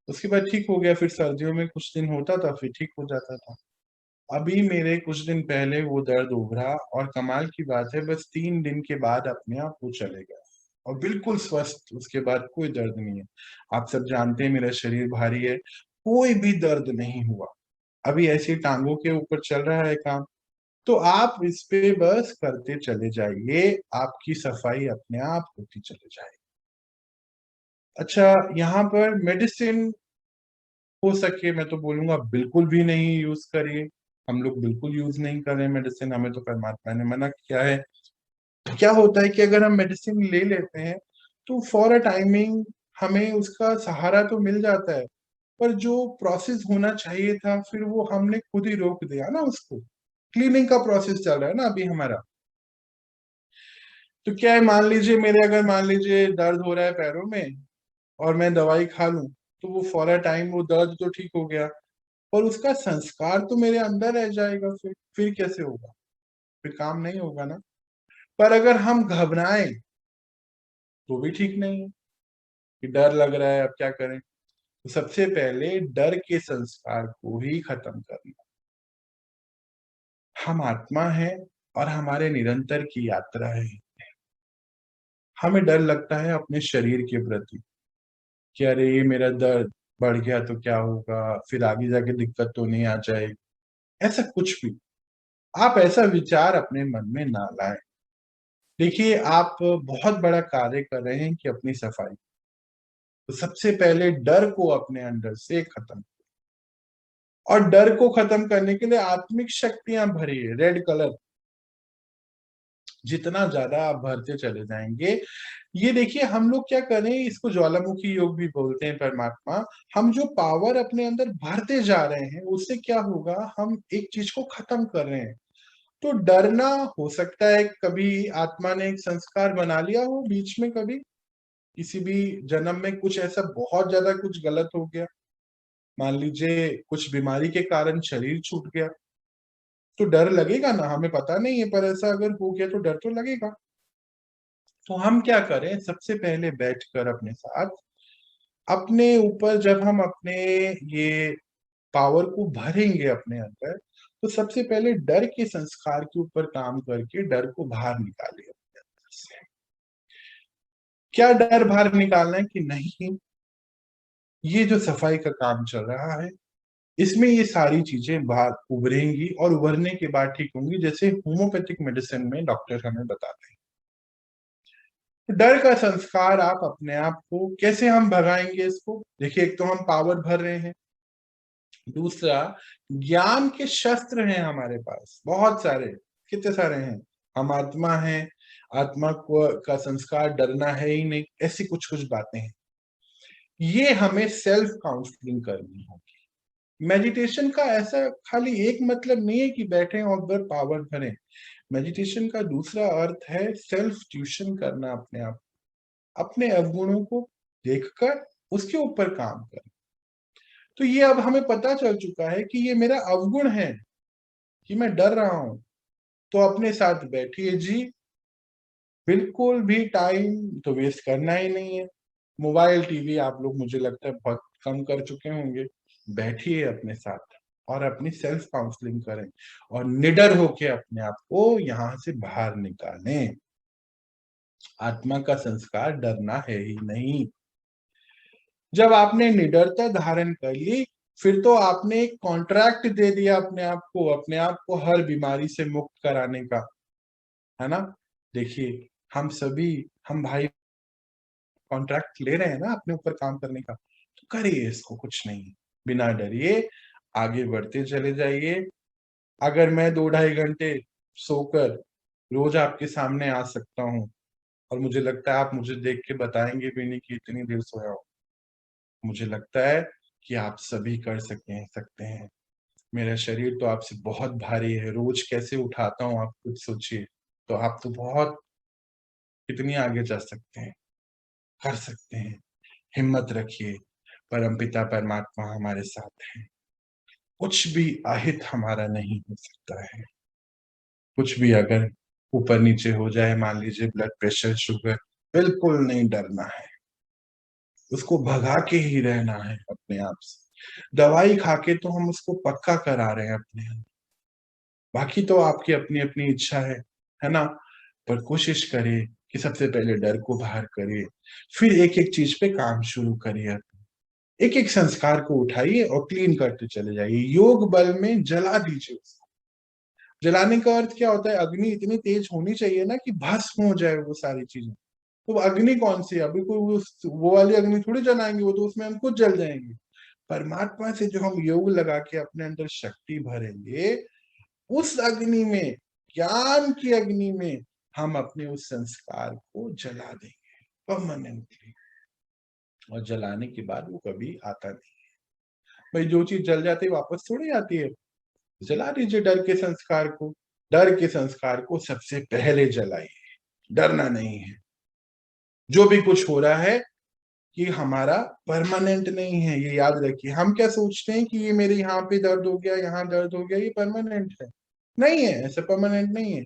उसके बाद ठीक हो गया, फिर सर्दियों में कुछ दिन होता था, फिर ठीक हो जाता था। अभी मेरे कुछ दिन पहले वो दर्द उभरा, और कमाल की बात है, बस 3 दिन के बाद अपने आप वो चले गया, और बिल्कुल स्वस्थ। उसके बाद कोई दर्द नहीं है। आप सब जानते हैं मेरा शरीर भारी है, कोई भी दर्द नहीं हुआ। अभी ऐसी टांगों के ऊपर चल रहा है काम। तो आप इस पे बस करते चले जाइए, आपकी सफाई अपने आप होती चले जाएगी। अच्छा, यहाँ पर मेडिसिन हो सके मैं तो बोलूंगा बिल्कुल भी नहीं यूज करिए। हम लोग बिल्कुल यूज नहीं कर रहे हैं मेडिसिन, हमें तो परमात्मा ने मना किया है। क्या होता है कि अगर हम मेडिसिन ले लेते हैं तो फॉर अ टाइमिंग हमें उसका सहारा तो मिल जाता है, पर जो प्रोसेस होना चाहिए था फिर वो हमने खुद ही रोक दिया ना उसको। क्लीनिंग का प्रोसेस चल रहा है ना अभी हमारा। तो क्या है, मान लीजिए मेरे, अगर मान लीजिए दर्द हो रहा है पैरों में, और मैं दवाई खा लूं, तो वो फॉर अ टाइम वो दर्द तो ठीक हो गया, पर उसका संस्कार तो मेरे अंदर रह जाएगा। फिर कैसे होगा? फिर काम नहीं होगा ना। पर अगर हम घबराएं तो भी ठीक नहीं है, कि डर लग रहा है अब क्या करें। तो सबसे पहले डर के संस्कार को ही खत्म करना। हम आत्मा है, और हमारे निरंतर की यात्रा है। हमें डर लगता है अपने शरीर के प्रति, कि अरे ये मेरा दर्द बढ़ गया तो क्या होगा, फिर आगे जाके दिक्कत तो नहीं आ जाएगी। ऐसा कुछ भी आप ऐसा विचार अपने मन में ना लाएं। देखिए, आप बहुत बड़ा कार्य कर रहे हैं कि अपनी सफाई। तो सबसे पहले डर को अपने अंदर से खत्म, और डर को खत्म करने के लिए आत्मिक शक्तियां भरिए, रेड कलर। जितना ज्यादा आप भरते चले जाएंगे, ये देखिए, हम लोग क्या करें, इसको ज्वालामुखी योग भी बोलते हैं परमात्मा। हम जो पावर अपने अंदर भरते जा रहे हैं, उससे क्या होगा, हम एक चीज को खत्म कर रहे हैं। तो डरना, हो सकता है कभी आत्मा ने एक संस्कार बना लिया हो बीच में, कभी किसी भी जन्म में कुछ ऐसा बहुत ज्यादा कुछ गलत हो गया, मान लीजिए कुछ बीमारी के कारण शरीर छूट गया, तो डर लगेगा ना, हमें पता नहीं है, पर ऐसा अगर हो गया तो डर तो लगेगा। तो हम क्या करें, सबसे पहले बैठकर अपने साथ, अपने ऊपर जब हम अपने ये पावर को भरेंगे अपने अंदर, तो सबसे पहले डर के संस्कार के ऊपर काम करके डर को बाहर निकालिए अपने अंदर से। क्या डर बाहर निकालना है कि नहीं, ये जो सफाई का काम चल रहा है, इसमें ये सारी चीजें बाहर उभरेंगी, और उभरने के बाद ठीक होंगी, जैसे होम्योपैथिक मेडिसिन में डॉक्टर हमें बताते हैं। तो डर का संस्कार आप अपने आप को कैसे हम भगाएंगे इसको? देखिए, एक तो हम पावर भर रहे हैं, दूसरा ज्ञान के शस्त्र हैं हमारे पास बहुत सारे, कितने सारे हैं। हम आत्मा हैं, आत्मा को का संस्कार डरना है ही नहीं, ऐसी कुछ कुछ बातें हैं। ये हमें सेल्फ काउंसलिंग करनी होगी। मेडिटेशन का ऐसा खाली एक मतलब नहीं है कि बैठे और उधर पावर भरें। मेडिटेशन का दूसरा अर्थ है सेल्फ ट्यूशन करना अपने आप, अपने अवगुणों को देखकर उसके ऊपर काम करना। तो ये अब हमें पता चल चुका है कि ये मेरा अवगुण है कि मैं डर रहा हूं। तो अपने साथ बैठिए जी, बिल्कुल भी टाइम तो वेस्ट करना ही नहीं है। मोबाइल टीवी आप लोग मुझे लगता है बहुत कम कर चुके होंगे। बैठिए अपने साथ, और अपनी सेल्फ काउंसलिंग करें, और निडर होके अपने आप को यहाँ से बाहर निकालें। आत्मा का संस्कार डरना है ही नहीं। जब आपने निडरता धारण कर ली, फिर तो आपने एक कॉन्ट्रैक्ट दे दिया अपने आप को हर बीमारी से मुक्त कराने का, है ना। देखिए, हम भाई कॉन्ट्रैक्ट ले रहे हैं ना अपने ऊपर काम करने का, तो करिए इसको, कुछ नहीं, बिना डरिए आगे बढ़ते चले जाइए। अगर मैं 2-2.5 घंटे सोकर रोज आपके सामने आ सकता हूँ, और मुझे लगता है आप मुझे देख के बताएंगे भी नहीं कि इतनी देर सोया हो, मुझे लगता है कि आप सभी कर सकते हैं। मेरा शरीर तो आपसे बहुत भारी है, रोज कैसे उठाता हूँ आप खुद सोचिए। तो आप तो बहुत कितनी आगे जा सकते हैं, कर सकते हैं। हिम्मत रखिए, परमपिता परमात्मा हमारे साथ है। कुछ भी अहित हमारा नहीं हो सकता है। कुछ भी अगर ऊपर नीचे हो जाए, मान लीजिए ब्लड प्रेशर, शुगर, बिल्कुल नहीं डरना है, उसको भगा के ही रहना है अपने आप से। दवाई खा के तो हम उसको पक्का करा रहे हैं अपने अंदर, बाकी तो आपकी अपनी अपनी इच्छा है ना। पर कोशिश करिए कि सबसे पहले डर को बाहर करिए, फिर एक एक चीज पे काम शुरू करिए। एक एक संस्कार को उठाइए और क्लीन करते चले जाइए, योग बल में जला दीजिए उसको। जलाने का अर्थ क्या होता है? अग्नि इतनी तेज होनी चाहिए ना कि भस्म हो जाए वो सारी चीजें। तो अग्नि कौन सी है? अभी कोई वो वाली अग्नि थोड़ी जलाएंगे, वो तो उसमें हम खुद जल जाएंगे। परमात्मा से जो हम योग लगा के अपने अंदर शक्ति भरेंगे, उस अग्नि में, ज्ञान की अग्नि में हम अपने उस संस्कार को जला देंगे परमानेंटली। और जलाने के बाद वो कभी आता नहीं। भाई जो चीज जल जाती है वापस थोड़ी आती है। जला दीजिए डर के संस्कार को। डर के संस्कार को सबसे पहले जलाइए, डरना नहीं है। जो भी कुछ हो रहा है ये हमारा परमानेंट नहीं है, ये याद रखिए। हम क्या सोचते हैं कि ये मेरे यहाँ पे दर्द हो गया, यहाँ दर्द हो गया, ये परमानेंट है। नहीं है, ऐसा परमानेंट नहीं है।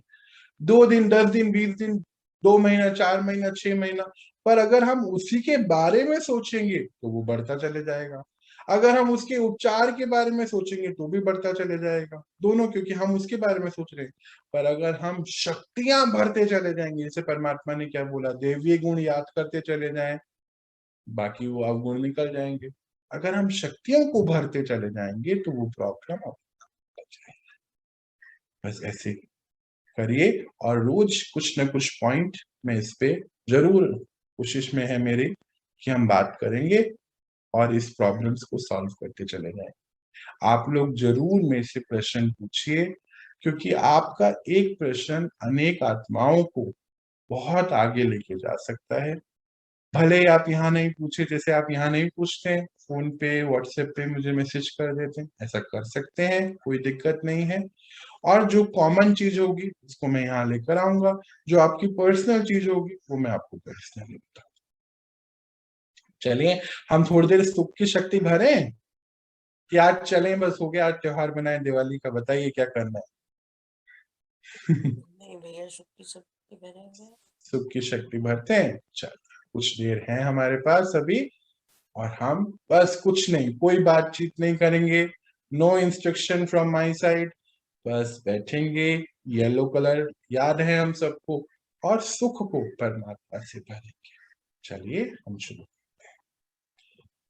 2 दिन, 10 दिन, 20 दिन, 2 महीना, 4 महीना, 6 महीना, पर अगर हम उसी के बारे में सोचेंगे तो वो बढ़ता चले जाएगा। अगर हम उसके उपचार के बारे में सोचेंगे तो भी बढ़ता चले जाएगा, दोनों, क्योंकि हम उसके बारे में सोच रहे हैं। पर अगर हम शक्तियां भरते चले जाएंगे, जैसे परमात्मा ने क्या बोला, दैवीय गुण याद करते चले जाएं, बाकी वो अवगुण निकल जाएंगे। अगर हम शक्तियों को भरते चले जाएंगे तो वो प्रॉब्लम बस ऐसे करिए। और रोज कुछ न कुछ पॉइंट में इस पे जरूर कोशिश में है मेरी कि हम बात करेंगे और इस प्रॉब्लम्स को सॉल्व करते चले जाएं। आप लोग जरूर मेरे से प्रश्न पूछिए, क्योंकि आपका एक प्रश्न अनेक आत्माओं को बहुत आगे लेके जा सकता है। भले ही आप यहाँ नहीं पूछे, जैसे आप यहाँ नहीं पूछते हैं, फोन पे व्हाट्सएप पे मुझे मैसेज कर देते हैं, ऐसा कर सकते हैं, कोई दिक्कत नहीं है। और जो कॉमन चीज होगी उसको मैं यहाँ लेकर आऊंगा, जो आपकी पर्सनल चीज होगी वो मैं आपको पर्सनली बताऊंगा। चलिए, हम थोड़ी देर सुख की शक्ति भरें कि आज चलें, बस हो गया, आज त्योहार बनाए दिवाली का, बताइए क्या करना है। नहीं भैया, शुक्र शक्ति भरेंगे। सुख की शक्ति भरते हैं। चलिए, कुछ देर है हमारे पास अभी, और हम बस कुछ नहीं, कोई बातचीत नहीं करेंगे, no instruction from my side, बस बैठेंगे, येलो कलर याद है हम सबको, और सुख को परमात्मा से भरेंगे। चलिए हम शुरू करते हैं।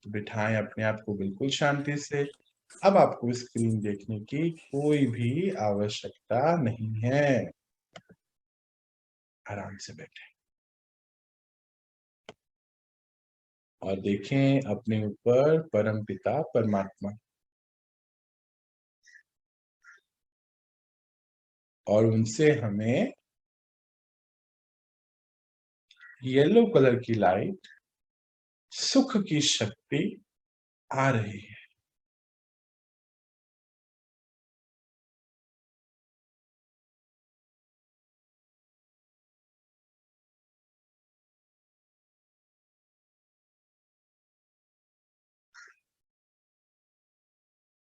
तो बिठाएं अपने आप को बिल्कुल शांति से। अब आपको स्क्रीन देखने की कोई भी आवश्यकता नहीं है, आराम से बैठे और देखें अपने ऊपर परम पिता परमात्मा, और उनसे हमें येलो कलर की लाइट, सुख की शक्ति आ रही है।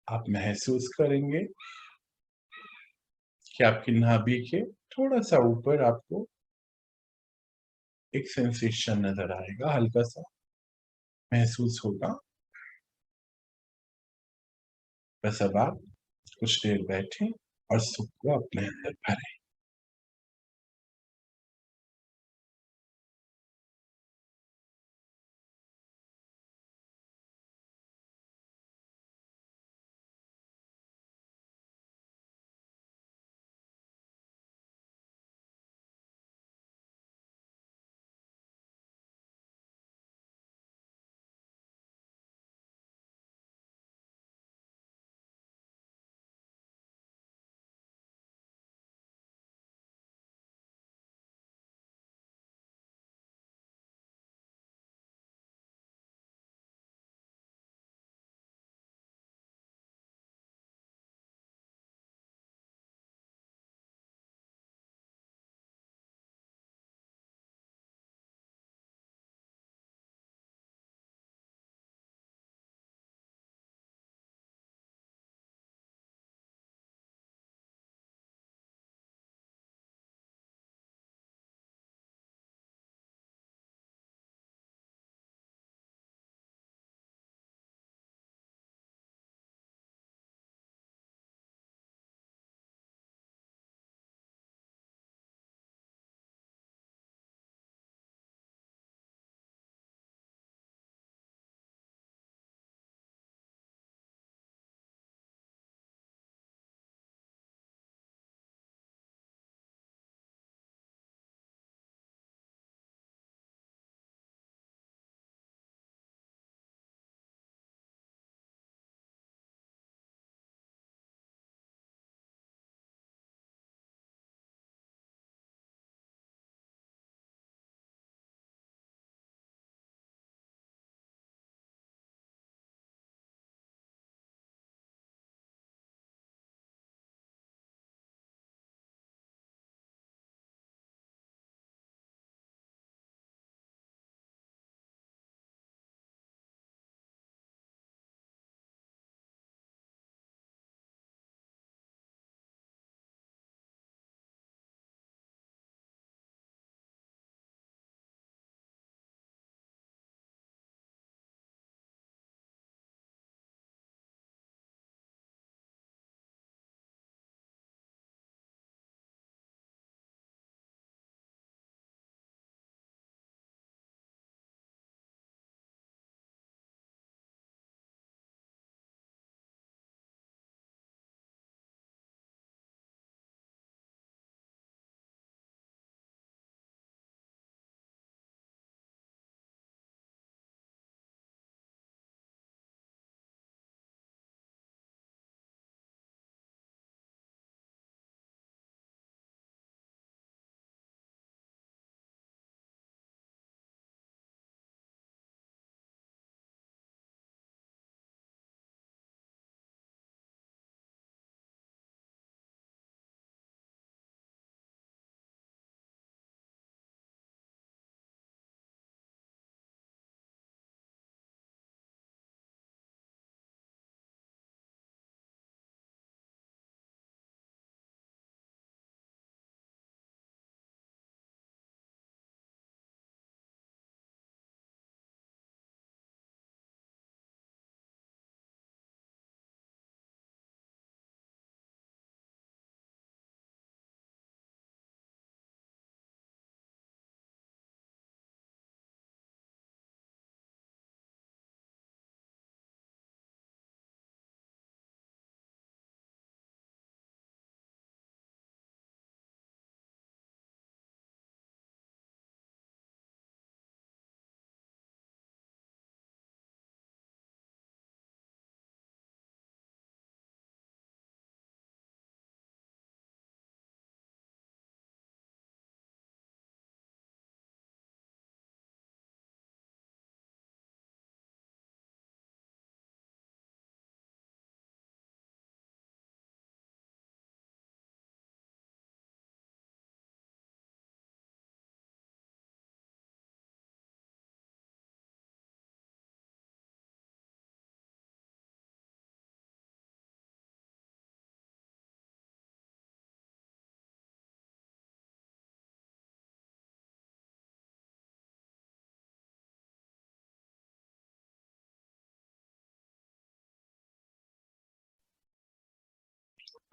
आप महसूस करेंगे कि आपकी नाभि के थोड़ा सा ऊपर आपको एक सेंसेशन नजर आएगा, हल्का सा महसूस होगा। बस अब आप कुछ देर बैठें और सुख को अपने अंदर भरें।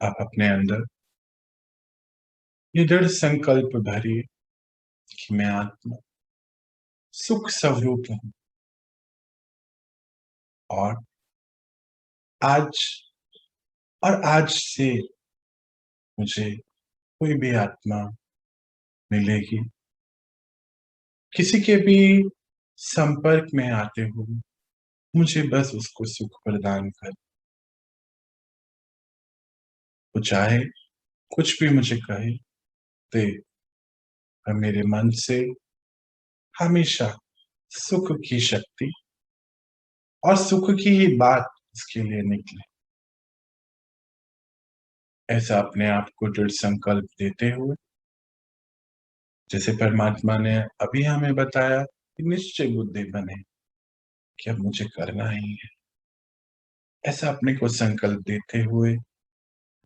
आप अपने अंदर ये दृढ़ संकल्प भरिए कि मैं आत्मा सुख स्वरूप हूं और आज से मुझे कोई भी आत्मा मिलेगी, किसी के भी संपर्क में आते हुए मुझे बस उसको सुख प्रदान कर, वो चाहे कुछ भी मुझे कहे दे, और मेरे मन से हमेशा सुख की शक्ति और सुख की ही बात उसके लिए निकले। ऐसा अपने आप को दृढ़ संकल्प देते हुए, जैसे परमात्मा ने अभी हमें बताया कि निश्चय बुद्धि बने कि अब मुझे करना ही है, ऐसा अपने को संकल्प देते हुए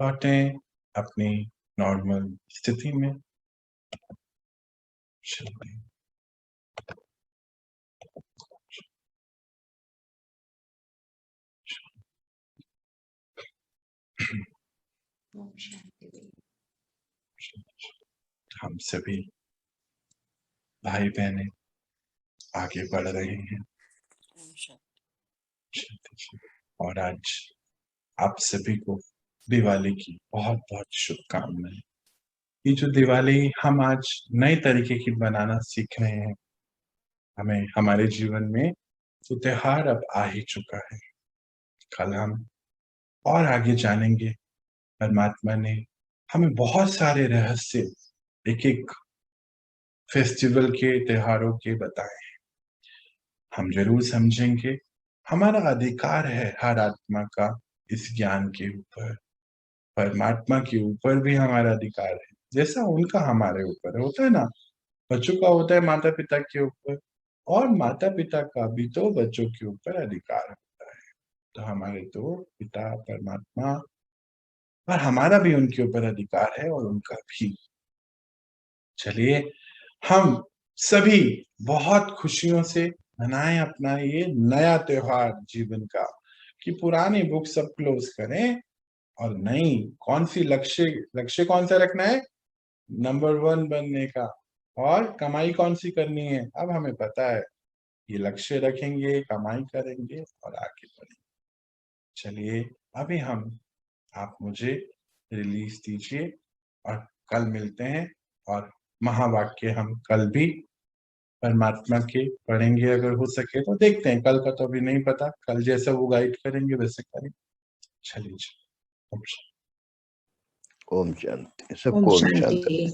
लौटें अपनी नॉर्मल स्थिति में। चलिए हम सभी भाई बहनें आगे बढ़ रहे हैं ओम शांति। और आज आप सभी को दिवाली की बहुत बहुत शुभकामनाएं। ये जो दिवाली हम आज नए तरीके की बनाना सीख रहे हैं, हमें हमारे जीवन में तो त्योहार अब आ ही चुका है। कल हम और आगे जानेंगे, परमात्मा ने हमें बहुत सारे रहस्य एक एक फेस्टिवल के त्योहारों के बताए हैं। हम जरूर समझेंगे, हमारा अधिकार है हर आत्मा का इस ज्ञान के ऊपर। परमात्मा के ऊपर भी हमारा अधिकार है, जैसा उनका हमारे ऊपर होता है ना। बच्चों का होता है माता पिता के ऊपर, और माता पिता का भी तो बच्चों के ऊपर अधिकार होता है। तो हमारे तो पिता परमात्मा, और हमारा भी उनके ऊपर अधिकार है और उनका भी। चलिए हम सभी बहुत खुशियों से मनाएं अपना ये नया त्योहार जीवन का, कि पुरानी बुक सब क्लोज करें और नई कौन सी लक्ष्य कौन सा रखना है, नंबर 1 बनने का, और कमाई कौन सी करनी है अब हमें पता है। ये लक्ष्य रखेंगे, कमाई करेंगे और आगे बढ़ेंगे। चलिए अभी आप मुझे रिलीज दीजिए और कल मिलते हैं, और महावाक्य हम कल भी परमात्मा के पढ़ेंगे, अगर हो सके तो। देखते हैं, कल का तो अभी नहीं पता, कल जैसा वो गाइड करेंगे वैसे करेंगे। चलिए जी। ओम शांति। ओम सबको ओम शांति। शांति।